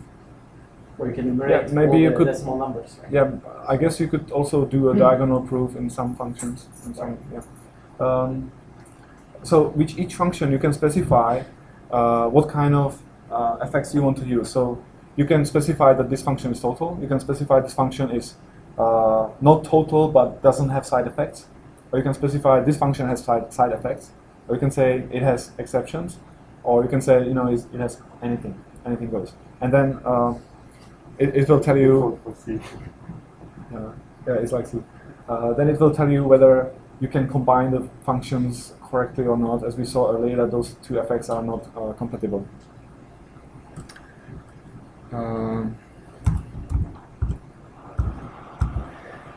Speaker 3: where you can enumerate
Speaker 1: maybe
Speaker 3: all
Speaker 1: you
Speaker 3: the
Speaker 1: could-
Speaker 3: decimal numbers. Right?
Speaker 1: Yeah, I guess you could also do a diagonal proof in some functions. So with each function you can specify what kind of effects you want to use. So you can specify that this function is total. You can specify this function is not total but doesn't have side effects. Or you can specify this function has side effects. Or you can say it has exceptions. Or you can say it has anything. Anything goes. And then it will tell you. Yeah, it's like C. Then it will tell you whether you can combine the functions correctly or not. As we saw earlier, that those two effects are not compatible.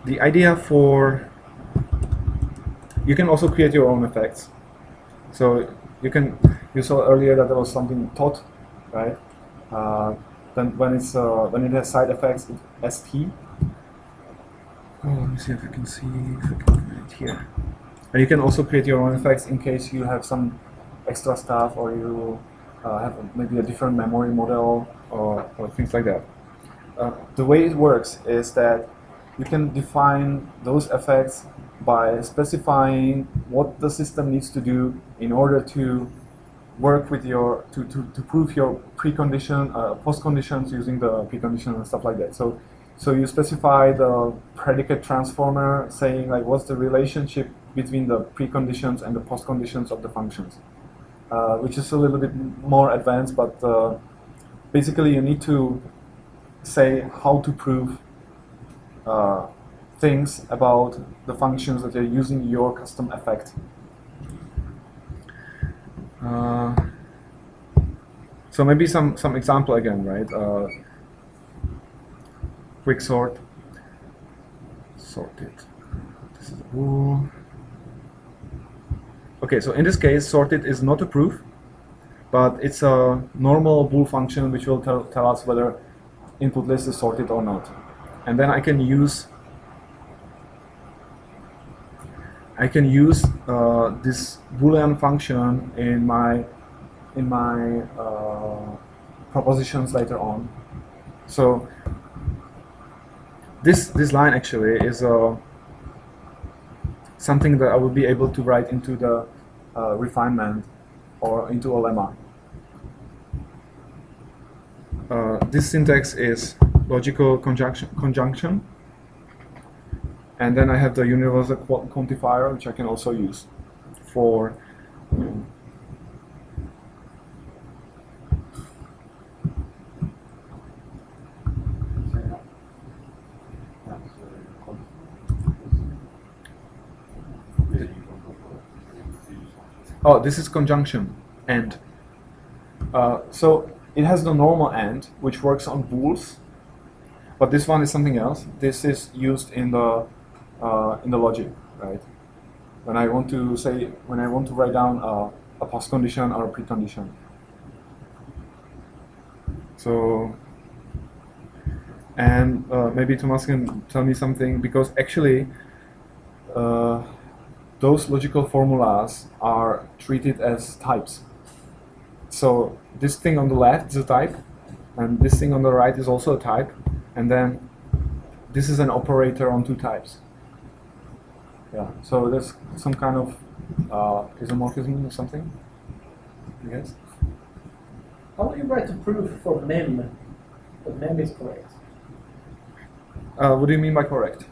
Speaker 1: The idea for you can also create your own effects. So you saw earlier that there was something tot, right? Then when it has side effects, it's st. Oh, let me see if I can create it here. And you can also create your own effects in case you have some extra stuff or you have maybe a different memory model or things like that. The way it works is that you can define those effects by specifying what the system needs to do in order to work with to prove your precondition, postconditions using the precondition and stuff like that. So you specify the predicate transformer saying like what's the relationship between the preconditions and the postconditions of the functions, which is a little bit more advanced, but basically you need to say how to prove things about the functions that you're using your custom effect. So maybe some example again, right? Quick sort. Sorted. This is a bool. Okay, so in this case, sorted is not a proof, but it's a normal bool function which will tell us whether input list is sorted or not. And then I can use this Boolean function in my propositions later on. So this line actually is something that I will be able to write into the refinement or into a lemma. This syntax is logical conjunction, and then I have the universal quantifier, which I can also use for oh, this is conjunction and so it has the normal AND, which works on bools, but this one is something else. This is used in the logic, right? When I want to write down a postcondition or a precondition. So, and maybe Thomas can tell me something, because actually those logical formulas are treated as types. So this thing on the left is a type, and this thing on the right is also a type, and then this is an operator on two types. Yeah, so there's some kind of isomorphism or something, I guess.
Speaker 3: How do you write the proof for mem? That mem is correct.
Speaker 1: What do you mean by correct?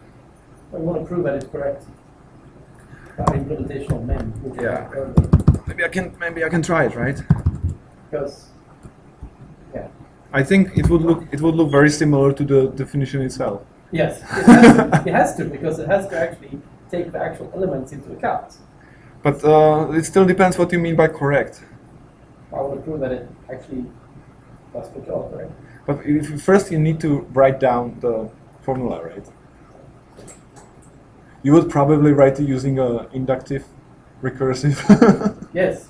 Speaker 3: I want to prove that it's correct. Implementation of mem. Which
Speaker 1: Yeah.
Speaker 3: is earlier.
Speaker 1: Maybe I can try it, right?
Speaker 3: Because, yeah.
Speaker 1: I think it would look very similar to the definition itself.
Speaker 3: Yes, it has to, because it has to actually take the actual elements into account.
Speaker 1: But it still depends what you mean by correct.
Speaker 3: I want to prove that it actually does the job, right?
Speaker 1: But first you need to write down the formula, right? You would probably write it using a inductive recursive.
Speaker 3: Yes.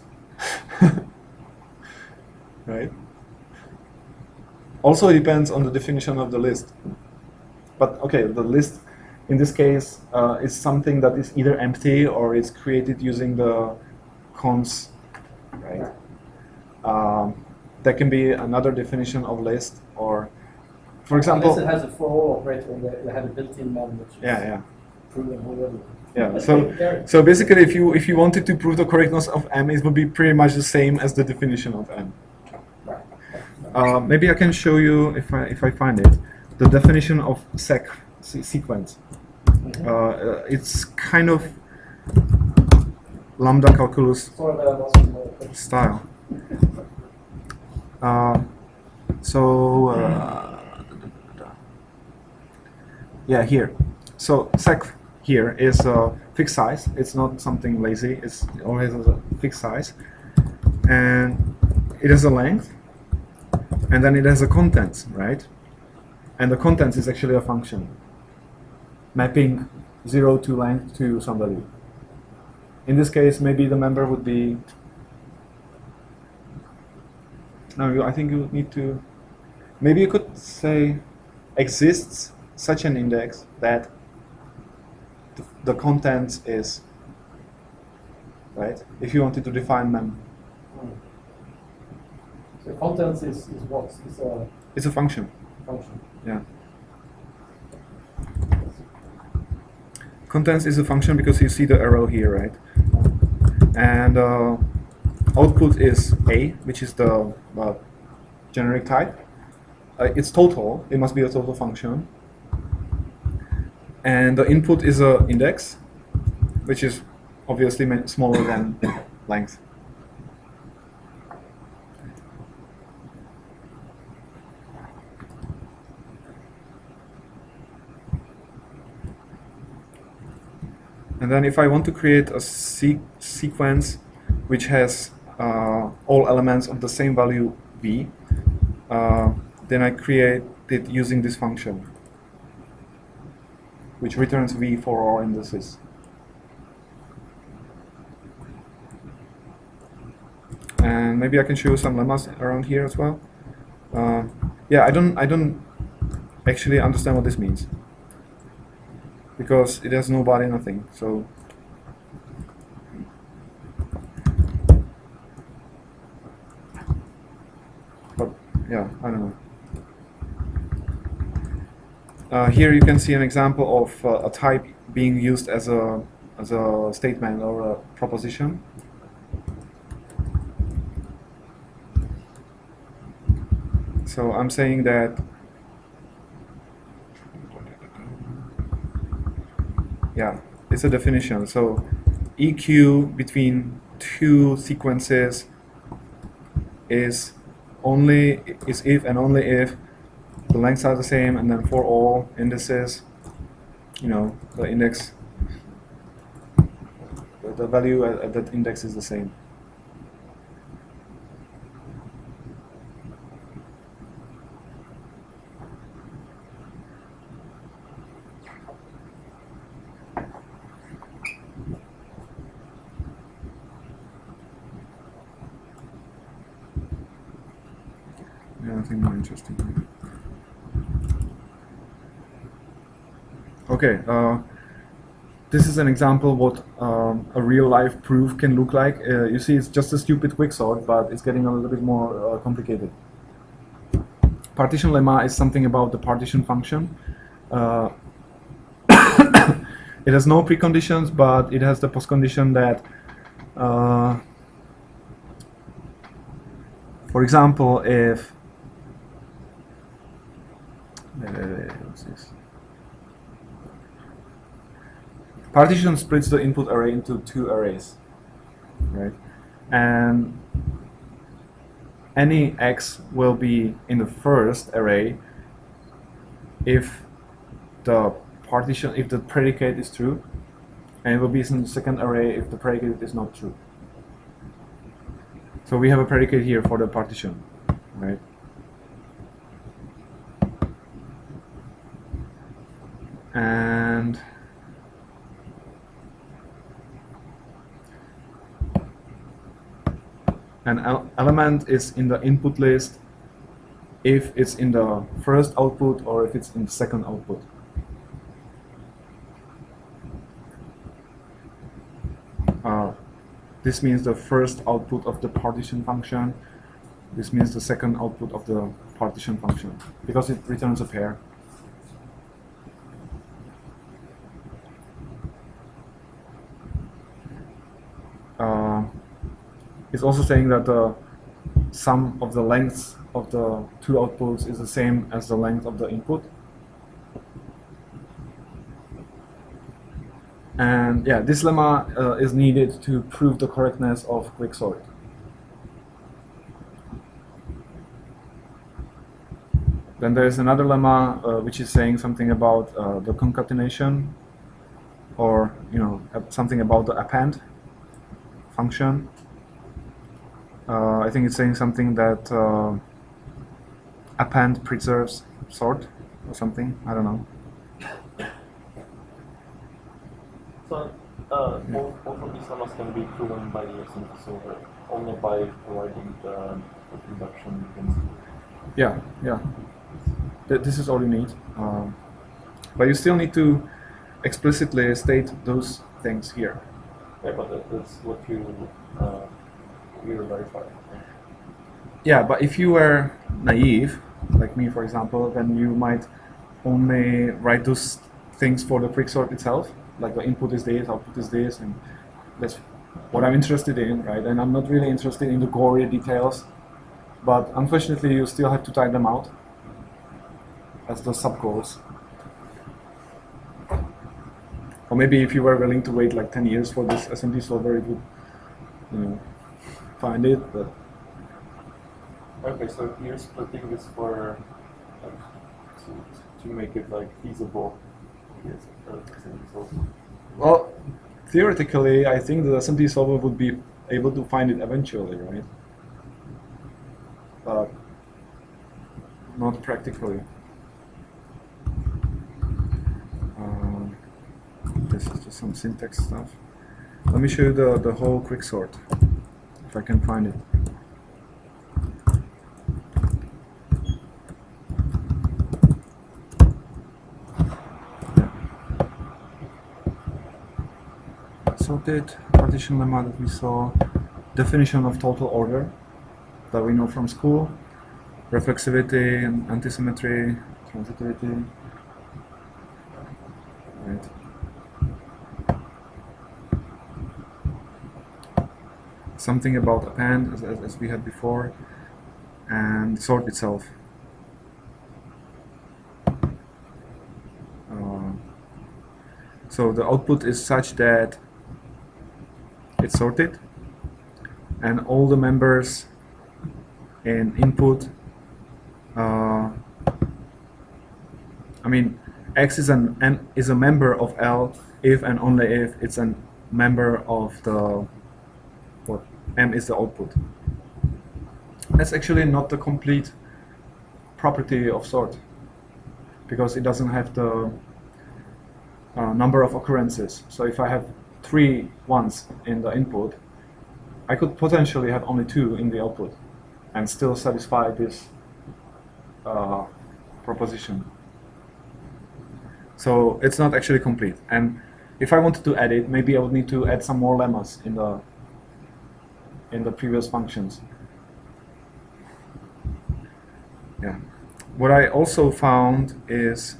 Speaker 1: Right? Also, it depends on the definition of the list. But okay, the list in this case is something that is either empty or it's created using the cons, right? There can be another definition of list, or, for example,
Speaker 3: Unless it has a for all operator that had a built-in mem, which is
Speaker 1: yeah.
Speaker 3: proven already.
Speaker 1: Yeah, so basically, if you wanted to prove the correctness of M, it would be pretty much the same as the definition of M. Maybe I can show you, if I find it, the definition of sequence. It's kind of lambda calculus
Speaker 3: Sorry that I wasn't
Speaker 1: style. Yeah, here. So sec here is a fixed size. It's not something lazy. It always has a fixed size, and it has a length, and then it has a contents, right? And the contents is actually a function mapping 0 to length to some value. In this case, maybe the member would be. No, I think you need to. Maybe you could say exists such an index that the contents is, right? If you wanted to define mem.
Speaker 3: So contents is what?
Speaker 1: It's a function.
Speaker 3: Function.
Speaker 1: Yeah. Contents is a function because you see the arrow here, right? And output is A, which is the generic type. It's total. It must be a total function. And the input is a index, which is obviously smaller than length. And then if I want to create a sequence which has all elements of the same value v, then I create it using this function, which returns v for all indices. And maybe I can show you some lemmas around here as well. Yeah, I don't actually understand what this means, because it has no body, nothing. So but yeah, I don't know. Here you can see an example of a type being used as a statement or a proposition. So I'm saying that, yeah, it's a definition. So EQ between two sequences is if and only if the lengths are the same, and then for all indices, the index, the value at that index is the same. Yeah, nothing more interesting here. Okay, this is an example what a real-life proof can look like. You see, it's just a stupid quicksort, but it's getting a little bit more complicated. Partition lemma is something about the partition function. It has no preconditions, but it has the postcondition that, for example, if what's this? Partition splits the input array into two arrays, right? And any x will be in the first array if the predicate is true, and it will be in the second array if the predicate is not true. So we have a predicate here for the partition, right? And an element is in the input list if it's in the first output or if it's in the second output. This means the first output of the partition function. This means the second output of the partition function, because it returns a pair. It's also saying that the sum of the lengths of the two outputs is the same as the length of the input. And yeah, this lemma is needed to prove the correctness of quicksort. Then there is another lemma which is saying something about the concatenation, or something about the append function. I think it's saying something that append preserves sort or something. I don't know.
Speaker 5: So both of these lemmas can be proven by the SMT solver only by providing the induction mechanism.
Speaker 1: Yeah. This is all you need. But you still need to explicitly state those things here.
Speaker 5: Yeah, but that's what you verify.
Speaker 1: Yeah, but if you were naive, like me for example, then you might only write those things for the quicksort itself, like the input is this, output is this, and that's what I'm interested in, right? And I'm not really interested in the gory details, but unfortunately you still have to type them out as the subgoals. Or maybe if you were willing to wait like 10 years for this SMT solver, it would find it, but...
Speaker 5: Okay, so you're splitting this for to make it like feasible. Yes,
Speaker 1: well, theoretically, I think the SMT solver would be able to find it eventually, right? But not practically. This is just some syntax stuff. Let me show you the whole quicksort, if I can find it. Sorted, partition lemma that we saw, definition of total order that we know from school, reflexivity and antisymmetry, transitivity. Right. Something about append as we had before, and sort itself. So the output is such that it's sorted, and all the members in input, I mean, X is is a member of L if and only if it's a member of the, what, M is the output. That's actually not the complete property of sort, because it doesn't have the number of occurrences. So if I have 3 ones in the input, I could potentially have only 2 in the output and still satisfy this proposition. So it's not actually complete. And if I wanted to add it, maybe I would need to add some more lemmas in the previous functions. Yeah. What I also found is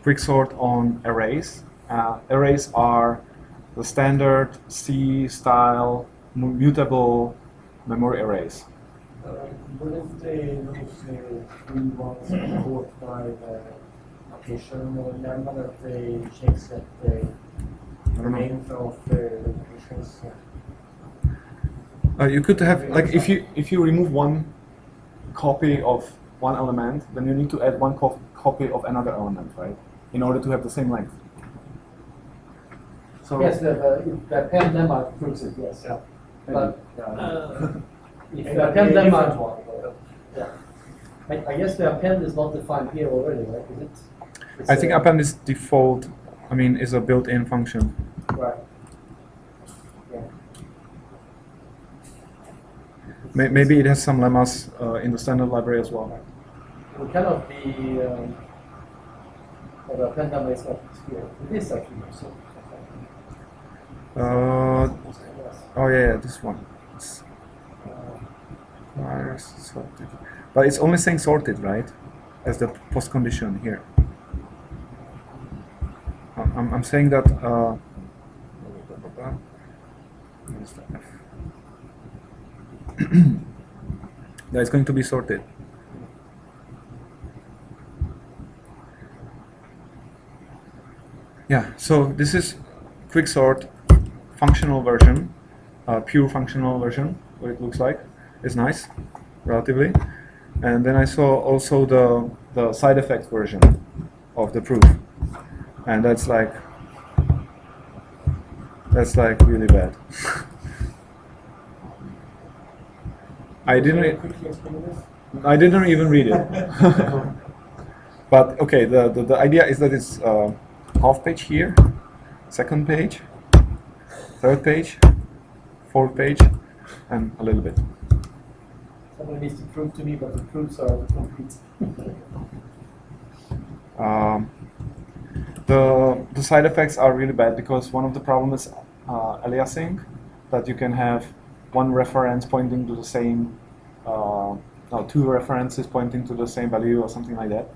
Speaker 1: quicksort on arrays. Arrays are the standard C style mutable memory arrays.
Speaker 7: What if those 3 ones caught by the application lemma that they checks that the
Speaker 1: I don't know.
Speaker 7: names of the applications?
Speaker 1: You could have, like, if you remove one copy of one element, then you need to add one copy of another element, right? In order to have the same length. So
Speaker 3: Yes, the append lemma proves it, yes.
Speaker 7: Yeah.
Speaker 3: But if
Speaker 7: And
Speaker 3: the append
Speaker 7: a different
Speaker 3: lemma,
Speaker 7: one, but-
Speaker 3: yeah. I guess the append is not defined here already, right? Is it? It's
Speaker 1: I think
Speaker 3: a-
Speaker 1: append is default, I mean, is a built-in function.
Speaker 3: Right. Yeah.
Speaker 1: Maybe it has some lemmas in the standard library as well.
Speaker 3: It cannot be, the append lemma is not here. It is actually, so. Yes.
Speaker 1: Oh yeah, this one. It's, sorted. But it's only saying sorted, right? As the post condition here. I'm saying that. Where's the F? That it's going to be sorted. Yeah. So this is quicksort functional version, pure functional version. What it looks like. It's nice, relatively. And then I saw also the side effect version of the proof, and that's like really bad. I didn't
Speaker 7: Quickly explain this.
Speaker 1: even read it. But okay, the idea is that it's half page here, second page, third page, fourth page, and a little bit.
Speaker 3: Someone needs to prove to me, but the proofs are complete.
Speaker 1: The side effects are really bad because one of the problems is aliasing, that you can have one reference pointing to the same, no, 2 references pointing to the same value or something like that.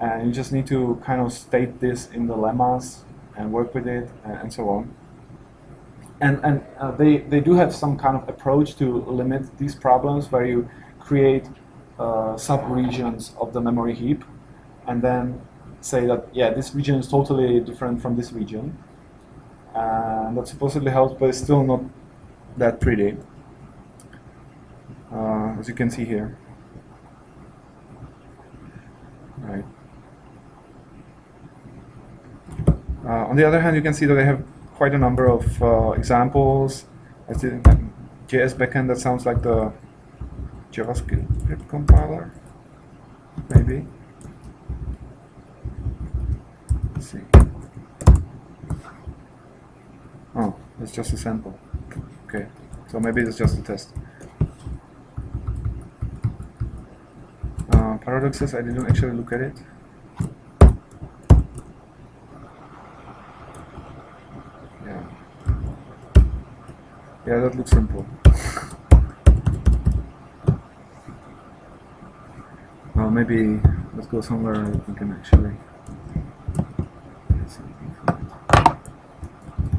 Speaker 1: And you just need to kind of state this in the lemmas and work with it and so on. And they do have some kind of approach to limit these problems where you create sub-regions of the memory heap and then say that, yeah, this region is totally different from this region. And that supposedly helps, but it's still not that pretty, as you can see here. Right. On the other hand, you can see that I have quite a number of examples. I did JS backend that sounds like the JavaScript compiler, maybe. Let's see. Oh, it's just a sample. Okay, so maybe it's just a test. Paradoxes, I didn't actually look at it. Yeah, that looks simple. maybe let's go somewhere that we can actually get something from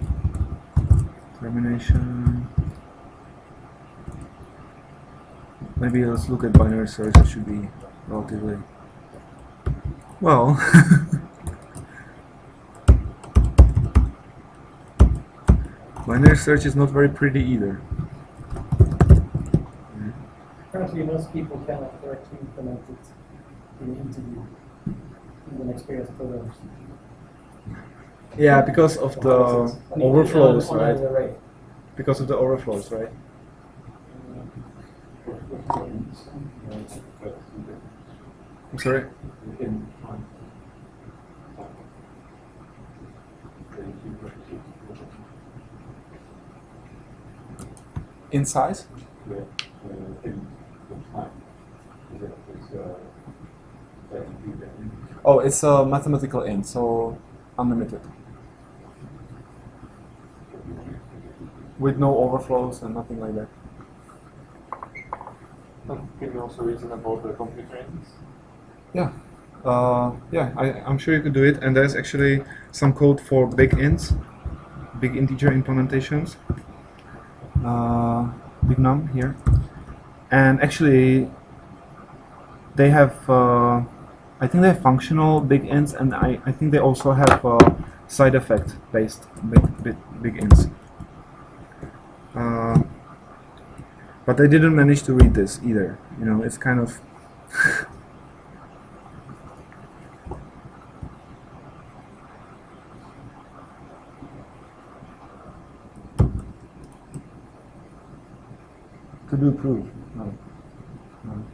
Speaker 1: it. Termination. Maybe let's look at binary search. It should be relatively well. Binary search is not very pretty either.
Speaker 3: Currently, most people cannot correctly implement it in an interview, even experienced programmers.
Speaker 1: Yeah, because of the
Speaker 3: I mean,
Speaker 1: overflows,
Speaker 3: on
Speaker 1: right?
Speaker 3: an array.
Speaker 1: Because of the overflows, right? I'm sorry. In size? Oh, it's a mathematical int, so unlimited. With no overflows and nothing like that.
Speaker 5: Can you also reason about the computer ints?
Speaker 1: Yeah. Yeah, I'm sure you could do it, and there's actually some code for big ints, big integer implementations. Big num here. And actually, they have, I think they have functional big ints, and I think they also have side effect based big ints. But I didn't manage to read this either. You know, it's kind of to do proof. No. No.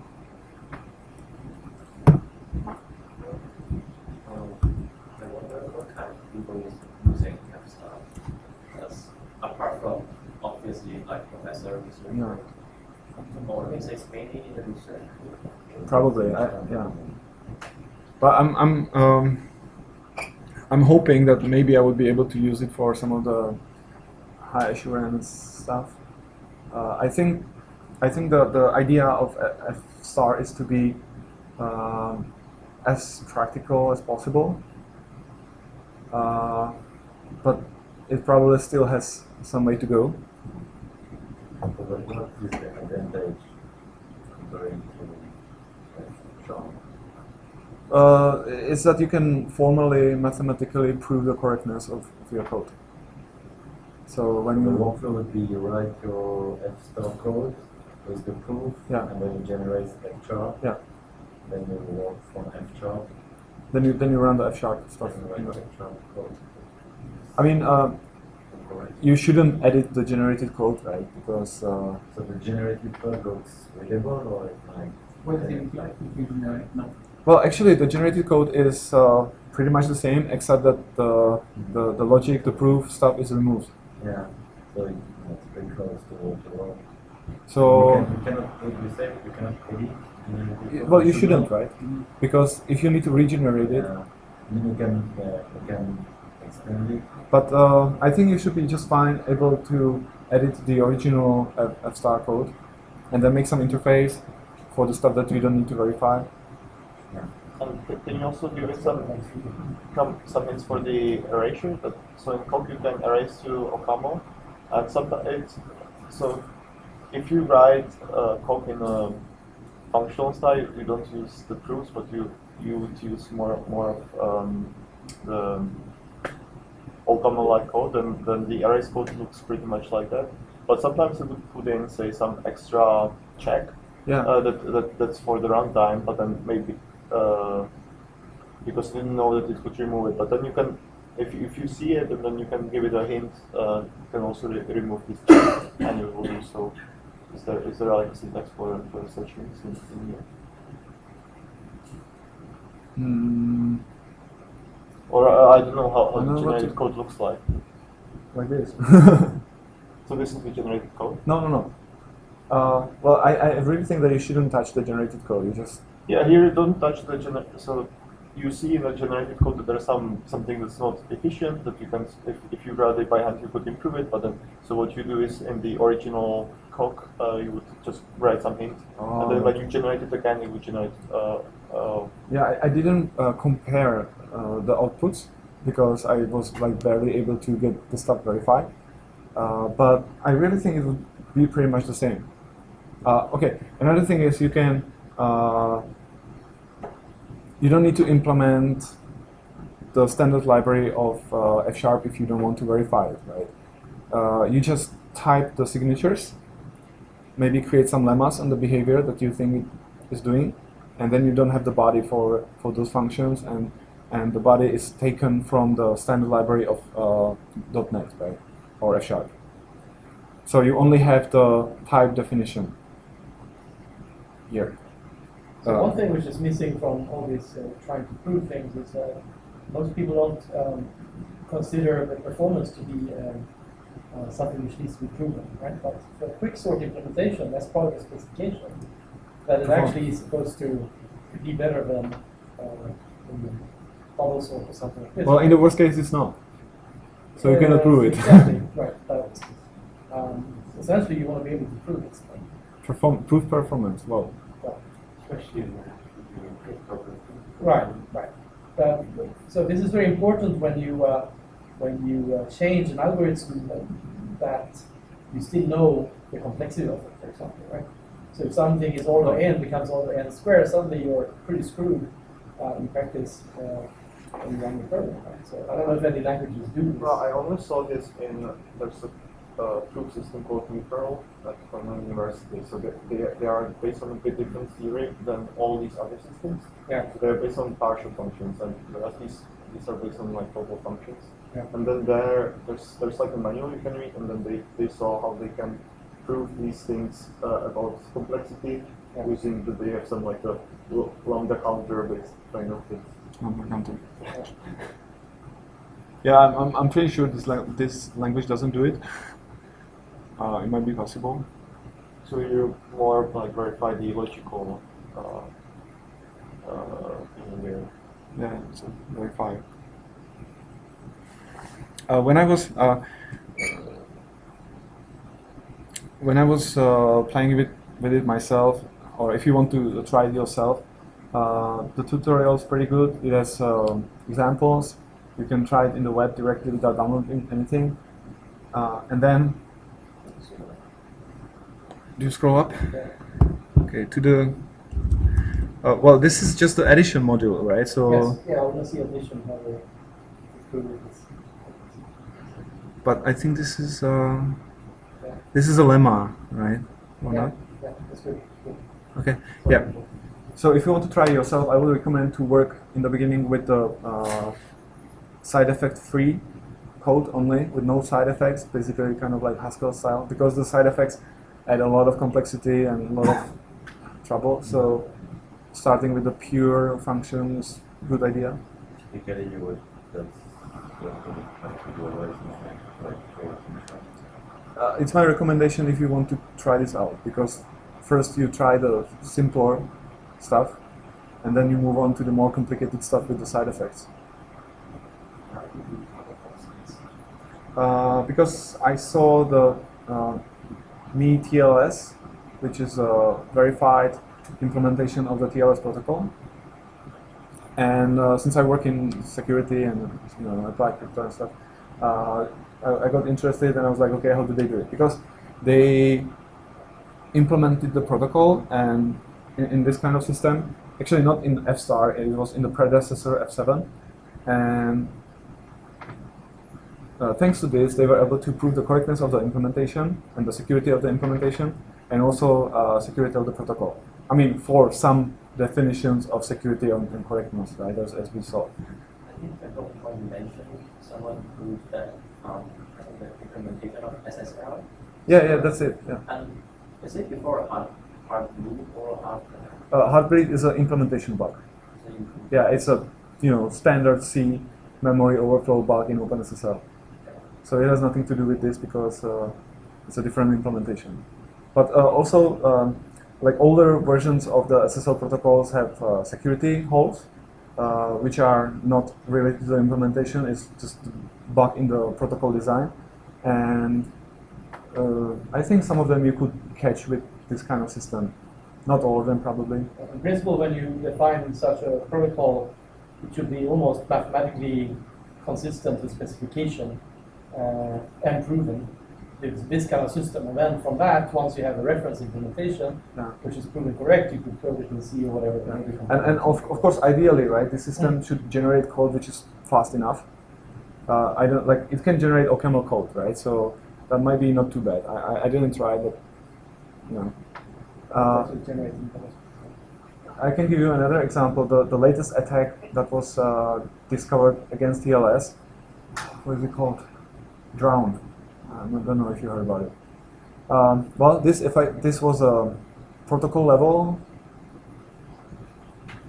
Speaker 6: I wonder what kind of people is using Capstar. That's apart from obviously like professor research.
Speaker 1: No.
Speaker 6: Or is it mainly in the research?
Speaker 1: Probably, yeah. But I'm hoping that maybe I would be able to use it for some of the high assurance stuff. I think the idea of F star is to be as practical as possible, but it probably still has some way to go.
Speaker 2: What is the advantage comparing to F#?
Speaker 1: Is that you can formally, mathematically prove the correctness of your code. So when
Speaker 2: The
Speaker 1: you
Speaker 2: workflow would be you write your F* code with the proof,
Speaker 1: Yeah.
Speaker 2: and then you generate F#,
Speaker 1: yeah,
Speaker 2: then you work from F#,
Speaker 1: then you run the F# stuff.
Speaker 2: then you write F# code.
Speaker 1: I mean,
Speaker 2: Correct.
Speaker 1: you shouldn't edit the generated code, right? Because
Speaker 2: So the generated code looks readable or like
Speaker 4: What does it look like if you generate now?
Speaker 1: well, actually, the generated code is pretty much the same, except that the logic, the proof stuff is removed.
Speaker 2: yeah, so it's pretty close to what you want.
Speaker 1: So
Speaker 2: you cannot, you say you cannot edit.
Speaker 1: well, you shouldn't, right? Because if you need to regenerate it,
Speaker 2: Yeah, then you can extend it.
Speaker 1: but I think you should be just fine able to edit the original F star code, and then make some interface for the stuff that you don't need to verify.
Speaker 5: Can you also give it some hints for the erasure? So in Coq you can erase to OCaml, and sometimes it's so if you write Coq in a functional style, you don't use the proofs, but you would use more of the OCaml-like code, then the erase code looks pretty much like that. But sometimes you would put in, say, some extra check
Speaker 1: Yeah.
Speaker 5: that's for the runtime, but then maybe because you didn't know that it could remove it. But then you can, if you see it, and then you can give it a hint. You can also remove this check, and you will do so. Is there like a syntax for such things in here?
Speaker 1: Hmm,
Speaker 5: Or I don't know how
Speaker 1: I don't
Speaker 5: the
Speaker 1: know what
Speaker 5: generated
Speaker 1: to-
Speaker 5: code looks like.
Speaker 1: like this.
Speaker 5: So this is the generated code.
Speaker 1: No. Well, I really think that you shouldn't touch the generated code. You just
Speaker 5: Yeah, here you don't touch the so you see in the generated code that there's something that's not efficient that you can if you write it by hand you could improve it, but then so what you do is in the original Coq you would just write some hint, and then when you generate it again you would generate
Speaker 1: Yeah, I didn't compare the outputs because I was like barely able to get the stuff verified. But I really think it would be pretty much the same. Okay, another thing is you don't need to implement the standard library of F# if you don't want to verify it, right? You just type the signatures, maybe create some lemmas on the behavior that you think it is doing, and then you don't have the body for those functions, and the body is taken from the standard library of .NET, right, or F#. So you only have the type definition here.
Speaker 3: So one thing which is missing from all this trying to prove things is most people don't consider the performance to be something which needs to be proven, right? But for quicksort implementation, that's part of the specification, that it actually is supposed to be better than bubble sort or something like this.
Speaker 1: Well, in the worst case, it's not. So you cannot prove it.
Speaker 3: Exactly, right. But essentially, you want to be able to prove it.
Speaker 1: Proof performance. Well,
Speaker 2: Especially in cryptography.
Speaker 3: right. So this is very important when you change an algorithm that you still know the complexity of it, for example, right? So if something is order n becomes order n squared, suddenly you're pretty screwed in practice when you run your program, right? So I don't know if any languages do this.
Speaker 5: Well, I only saw this in there's a proof system called meetup at Cornell University. So they are based on a bit different theory than all these other systems.
Speaker 3: Yeah.
Speaker 5: So they're based on partial functions, and whereas these are based on like total functions.
Speaker 3: Yeah.
Speaker 5: And then there's like a manual you can read, and then they saw how they can prove these things about complexity using they have some like a lambda counter based kind of thing.
Speaker 1: Lambda counter. Yeah, I'm pretty sure this language doesn't do it. It might be possible.
Speaker 5: So you more like verify the logical behavior.
Speaker 1: Yeah, so verify. When I was playing with it myself, or if you want to try it yourself, the tutorial is pretty good. It has examples. You can try it in the web directly without downloading anything. And then, do you scroll up? Okay, to the. Well, this is just the addition module, right? So.
Speaker 3: Yes, yeah, I want to see addition how they prove this.
Speaker 1: But I think this is a lemma, right? Or not?
Speaker 3: Yeah, that's good.
Speaker 1: Okay. Yeah. So if you want to try yourself, I would recommend to work in the beginning with the side effect free code only, with no side effects, basically kind of like Haskell style, because the side effects add a lot of complexity and a lot of trouble. So starting with the pure function is a good idea.
Speaker 8: Typically, you would just do a version like
Speaker 1: It's my recommendation if you want to try this out, because first you try the simpler stuff, and then you move on to the more complicated stuff with the side effects. Because I saw the me-TLS, which is a verified implementation of the TLS protocol, and since I work in security and apply crypto and stuff, I got interested, and I was like, okay, how do they do it? Because they implemented the protocol and in this kind of system, actually not in F*, it was in the predecessor F7, and thanks to this, they were able to prove the correctness of the implementation and the security of the implementation, and also security of the protocol. I mean, for some definitions of security and correctness, right, as we saw.
Speaker 6: I think at one point you mentioned someone proved that the implementation of SSL.
Speaker 1: Yeah, that's it. Yeah.
Speaker 6: And is it before a heartbleed or after?
Speaker 1: Heartbleed is an implementation bug.
Speaker 6: So you
Speaker 1: Yeah, it's a standard C memory overflow bug in OpenSSL. So it has nothing to do with this because it's a different implementation. But also, like older versions of the SSL protocols have security holes, which are not related to the implementation. It's just a bug in the protocol design, and I think some of them you could catch with this kind of system. Not all of them, probably.
Speaker 3: In principle, when you define such a protocol, it should be almost mathematically consistent with specification and proven with this kind of system. And then from that, once you have a reference implementation,
Speaker 1: Yeah.
Speaker 3: which is proven correct, you could code it in C or whatever. maybe
Speaker 1: And of course, ideally, right, the system should generate code which is fast enough. I don't like it can generate OCaml code, right? So that might be not too bad. I didn't try, but you know.
Speaker 3: also generating code.
Speaker 1: I can give you another example. The latest attack that was discovered against TLS. What is it called? Drowned. I don't know if you heard about it. Well, this was a protocol level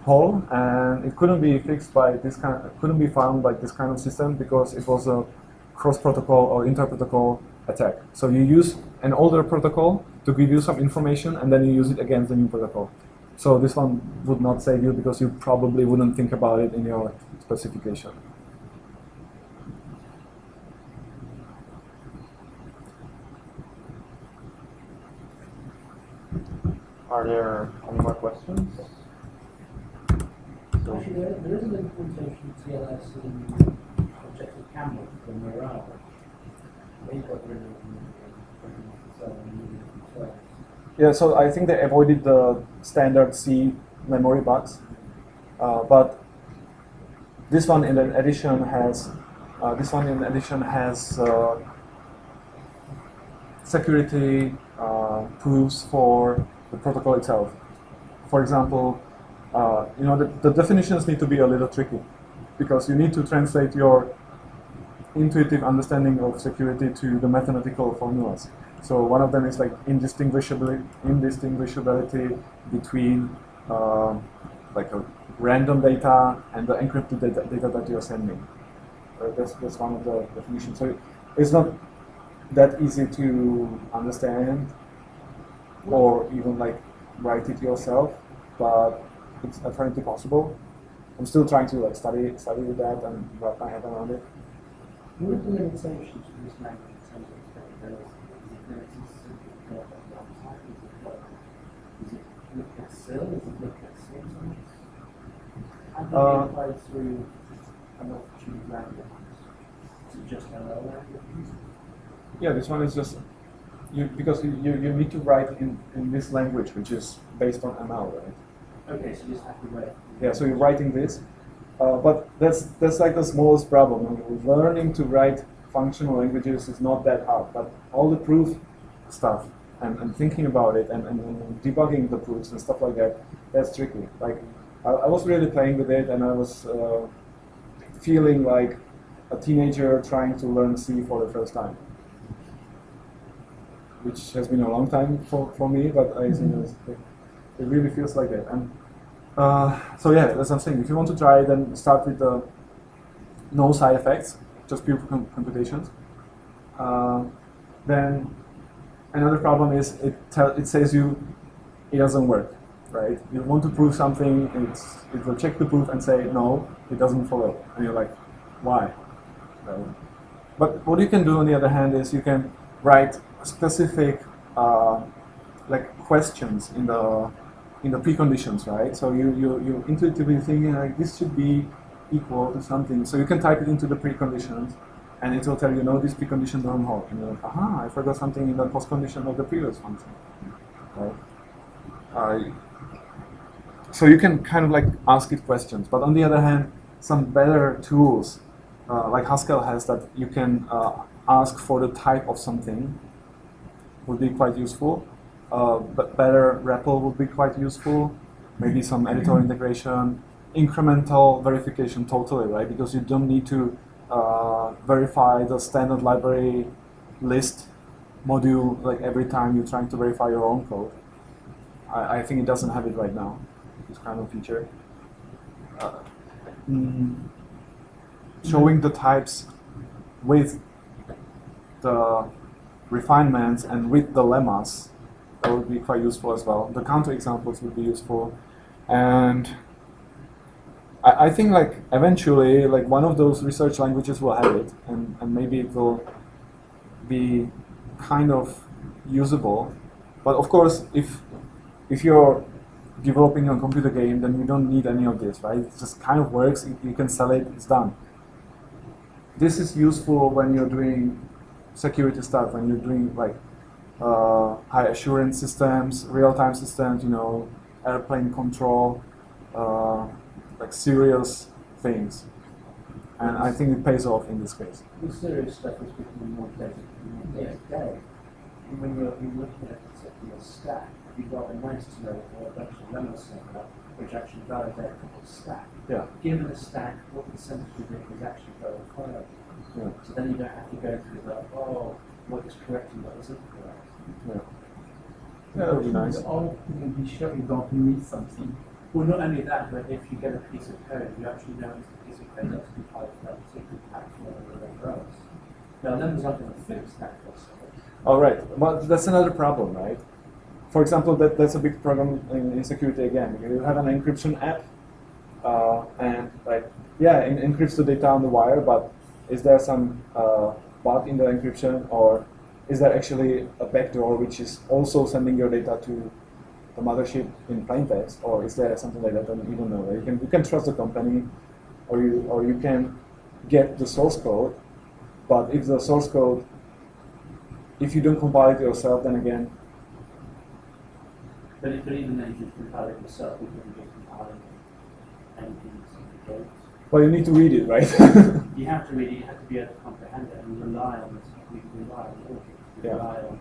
Speaker 1: hole, and it couldn't be fixed by this couldn't be found by this kind of system because it was a cross-protocol or inter-protocol attack. So you use an older protocol to give you some information, and then you use it against the new protocol. So this one would not save you because you probably wouldn't think about it in your specification.
Speaker 5: Are there any more questions?
Speaker 9: Actually, there is an implementation of TLS in Objective Camel from Morale. They got rid of it.
Speaker 1: Yeah, so I think they avoided the standard C memory bugs, but this one in addition has security proofs for the protocol itself. For example, the definitions need to be a little tricky because you need to translate your intuitive understanding of security to the mathematical formulas. So one of them is like indistinguishability between like a random data and the encrypted data that you're sending. That's one of the definitions. So it's not that easy to understand or even like write it yourself, but it's apparently possible. I'm still trying to like study that and wrap my head around it.
Speaker 9: What are the limitations of this language in terms of expectability? Is it look at cell? Is it look at symptoms? How can it be applied through an opportunity language? Is it just an L language?
Speaker 1: Yeah, this one is just because you need to write in this language, which is based on ML, right?
Speaker 9: Okay, so you just have to write.
Speaker 1: Yeah, so you're writing this, but that's like the smallest problem. Learning to write functional languages is not that hard, but all the proof stuff and thinking about it and debugging the proofs and stuff like that, that's tricky. Like I was really playing with it, and I was feeling like a teenager trying to learn C for the first time, which has been a long time for me, but it really feels like that. And so yeah, that's what I'm saying. If you want to try, then start with the no side effects, just pure computations. Then another problem is it says you it doesn't work, right? You want to prove something, it will check the proof and say no, it doesn't follow, and you're like, why? Right? But what you can do on the other hand is you can write specific like questions in the preconditions, right? So you intuitively thinking like this should be equal to something. So you can type it into the preconditions, and it will tell you no, this precondition doesn't hold. And you're like, aha, I forgot something in the postcondition of the previous function, right? So you can kind of like ask it questions. But on the other hand, some better tools like Haskell has that you can ask for the type of something would be quite useful. But better REPL would be quite useful. Maybe some editor integration, incremental verification totally, right? Because you don't need to verify the standard library list module like every time you're trying to verify your own code. I think it doesn't have it right now, this kind of feature. Showing the types with the refinements and with the lemmas, that would be quite useful as well. The counterexamples would be useful, and I think like eventually like one of those research languages will have it, and maybe it will be kind of usable. But of course, if if you're developing a computer game, then you don't need any of this, right? It just kind of works. You can sell it. It's done. This is useful when you're doing security stuff, when you're doing like high assurance systems, real-time systems, airplane control, like serious things. And I think it pays off in this case.
Speaker 9: The serious stuff is becoming more day to day. And when you're looking at a stack, you've got a nice to know or a bunch of lemons set up, which actually validate the stack.
Speaker 1: Yeah.
Speaker 9: Given a stack, what percentage of it is actually verifiable?
Speaker 1: Yeah.
Speaker 9: So then you don't have to go through what is correct and what isn't correct.
Speaker 1: Yeah. Yeah, that would be nice.
Speaker 4: All you can be sure you don't miss something.
Speaker 9: Well, not only that, but if you get a piece of code, you actually know it's a piece of code that's compiled for that particular platform or whatever else. Now, lemons aren't going to fix that possibly.
Speaker 1: All right, but that's another problem, right? For example, that's a big problem in security again. You have an encryption app, and like, yeah, it encrypts the data on the wire, but is there some bug in the encryption, or is there actually a backdoor which is also sending your data to the mothership in plain text, or is there something like that? And you don't know. Right? You can trust the company, or you can get the source code, but if the source code, if you don't compile it yourself, then again.
Speaker 9: But even then, if you compile it yourself, you can just compile anything that's in the code.
Speaker 1: Well, you need to read it, right?
Speaker 9: You have to read it, you have to be able to comprehend it and rely on this. We rely on logic, rely on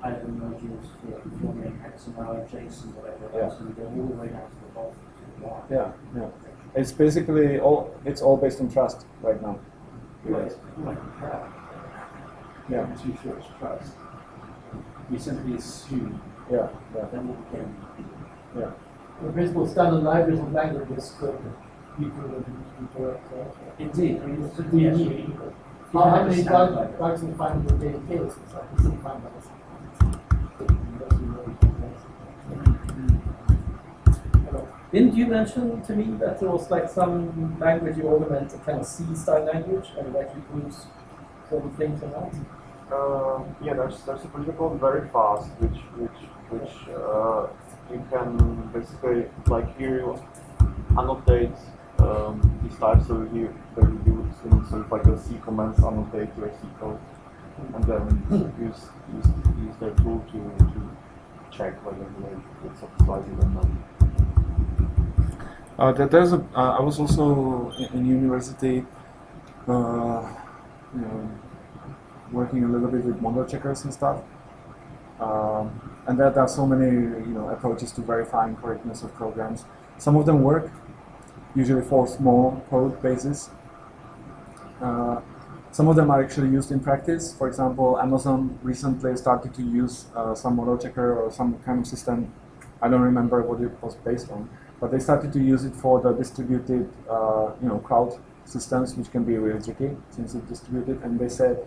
Speaker 9: either modules for performing XML, JSON, whatever else, and we go all the way down to the bottom to the wire.
Speaker 1: Yeah. It's basically all based on trust right now.
Speaker 9: Well, it's like a crowd.
Speaker 1: Yeah.
Speaker 9: I'm too sure it's trust. We simply assume.
Speaker 1: Yeah.
Speaker 9: Then we became.
Speaker 1: Yeah.
Speaker 3: In principle, standard libraries of languages could be proven to be correct.
Speaker 9: Indeed. I mean, it's
Speaker 3: Do you
Speaker 9: yes,
Speaker 3: need-
Speaker 9: you
Speaker 3: How
Speaker 9: have a
Speaker 3: many
Speaker 9: standard
Speaker 3: bugs you find in the daily case? It's like the same kind of Didn't you mention to me that there was like some language you augment a kind of C-style language and it actually proves certain things or not?
Speaker 5: Yeah, there's a project called Very Fast, which you can basically, like, here you annotate these types, so here you would sort of like a C commands annotate your C code, and then use their tool to check whether it's satisfied or not.
Speaker 1: I was also in university, working a little bit with model checkers and stuff, and there are so many approaches to verifying correctness of programs. Some of them work, usually for small code bases. Some of them are actually used in practice. For example, Amazon recently started to use some model checker or some kind of system. I don't remember what it was based on, but they started to use it for the distributed, crowd systems, which can be really tricky since it's distributed. And they said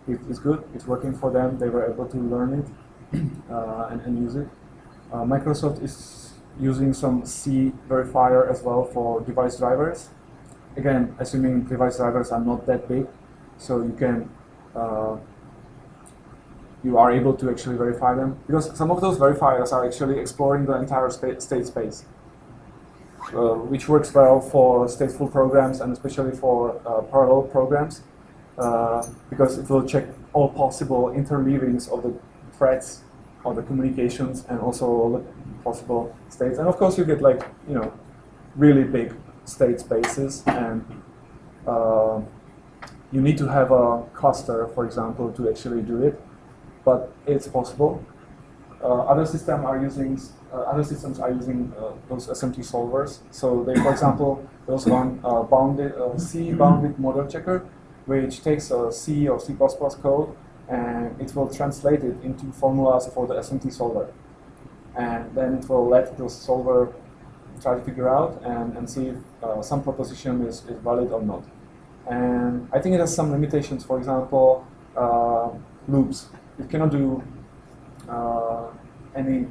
Speaker 1: it's good, it's working for them. They were able to learn it and use it. Microsoft is using some C verifier as well for device drivers. Again, assuming device drivers are not that big, so you are able to actually verify them, because some of those verifiers are actually exploring the entire state space, which works well for stateful programs and especially for parallel programs, because it will check all possible interleavings of the threads or the communications and also all the possible states. And of course you get really big state spaces, and you need to have a cluster, for example, to actually do it, but it's possible. Other systems are using those SMT solvers. So they, for example, those one C-bounded model checker, which takes a C or C++ code and it will translate it into formulas for the SMT solver, and then it will let the solver try to figure out and see if some proposition is valid or not. And I think it has some limitations. For example, loops. It cannot do any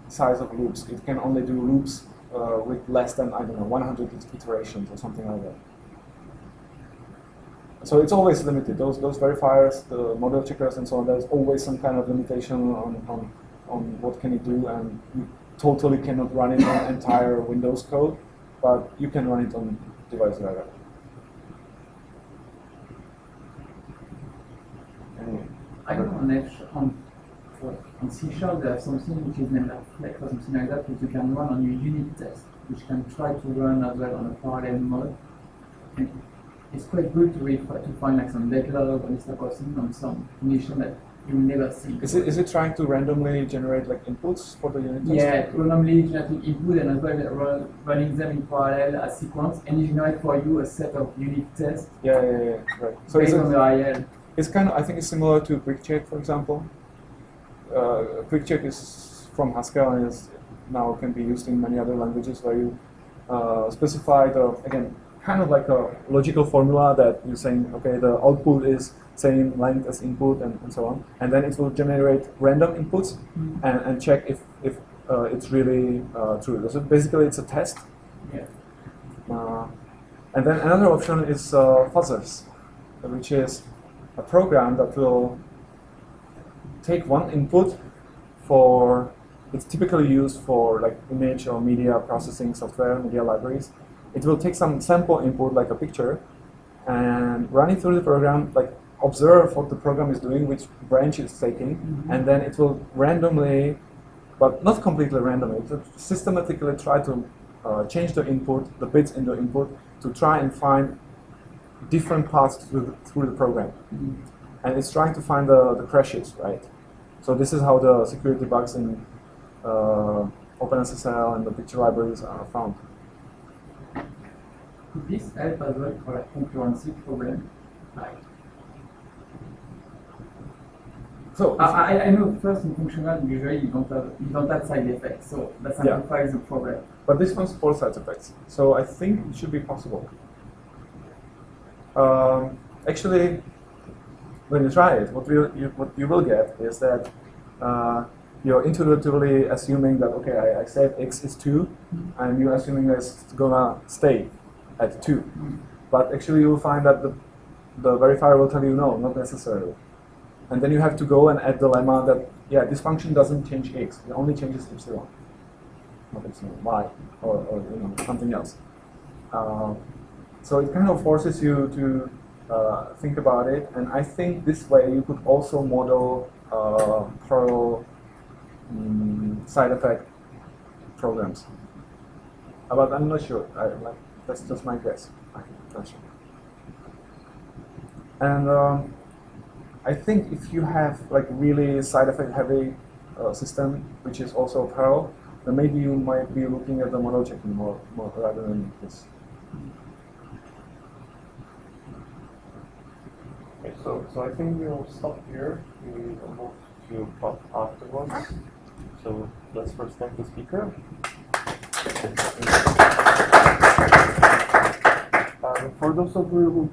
Speaker 1: size of loops. It can only do loops with less than, 100 iterations or something like that. So it's always limited. Those verifiers, the model checkers and so on, there's always some kind of limitation on what can it do, and totally cannot run it on entire Windows code, but you can run it on device level. Anyway,
Speaker 4: I know on C# they have something which is named Flex or something like that, which you can run on your unit test, which can try to run as well on a parallel mode. And it's quite good to find like some backlog and stuff of thing on some condition that you will never see.
Speaker 1: is it trying to randomly generate like inputs for the unit test?
Speaker 4: Yeah, randomly generating input and as well running them in parallel as sequence, and it generate for you a set of unit tests
Speaker 1: Yeah, right. So
Speaker 4: based on the IL.
Speaker 1: it's kind of, I think it's similar to quick check, for example. Quick check is from Haskell and is now can be used in many other languages where you specify the, again, kind of like a logical formula that you're saying, okay, the output is same length as input and so on. And then it will generate random inputs and check if it's really true. So basically it's a test.
Speaker 4: Yeah.
Speaker 1: And then another option is fuzzers, which is a program that will take one input for, it's typically used for like image or media processing software, media libraries. It will take some sample input, like a picture, and run it through the program, like observe what the program is doing, which branch it's taking, and then it will randomly, but not completely randomly, it will systematically try to change the input, the bits in the input, to try and find different paths through the program. And it's trying to find the crashes, right? So this is how the security bugs in OpenSSL and the picture libraries are found.
Speaker 4: Could this help as well for like concurrency problem? Like,
Speaker 1: So
Speaker 4: I know first in functional usually you don't have side effects, so that simplifies the problem.
Speaker 1: but this one supports side effects, so I think it should be possible. Actually, when you try it, what you will get is that you're intuitively assuming that, okay, I said x is 2, and you're assuming that it's gonna stay at 2. But actually you will find that the verifier will tell you no, not necessarily. And then you have to go and add the lemma that, yeah, this function doesn't change x, it only changes epsilon. Not epsilon, y, or something else. So it kind of forces you to think about it, and I think this way you could also model Perl side effect programs. But I'm not sure. That's just my guess. I'm not sure. And I think if you have like really side effect heavy system, which is also Perl, then maybe you might be looking at the model checking more rather than this.
Speaker 5: Okay, so I think we'll stop here. We will move to talk afterwards. So let's first thank the speaker. For those of you who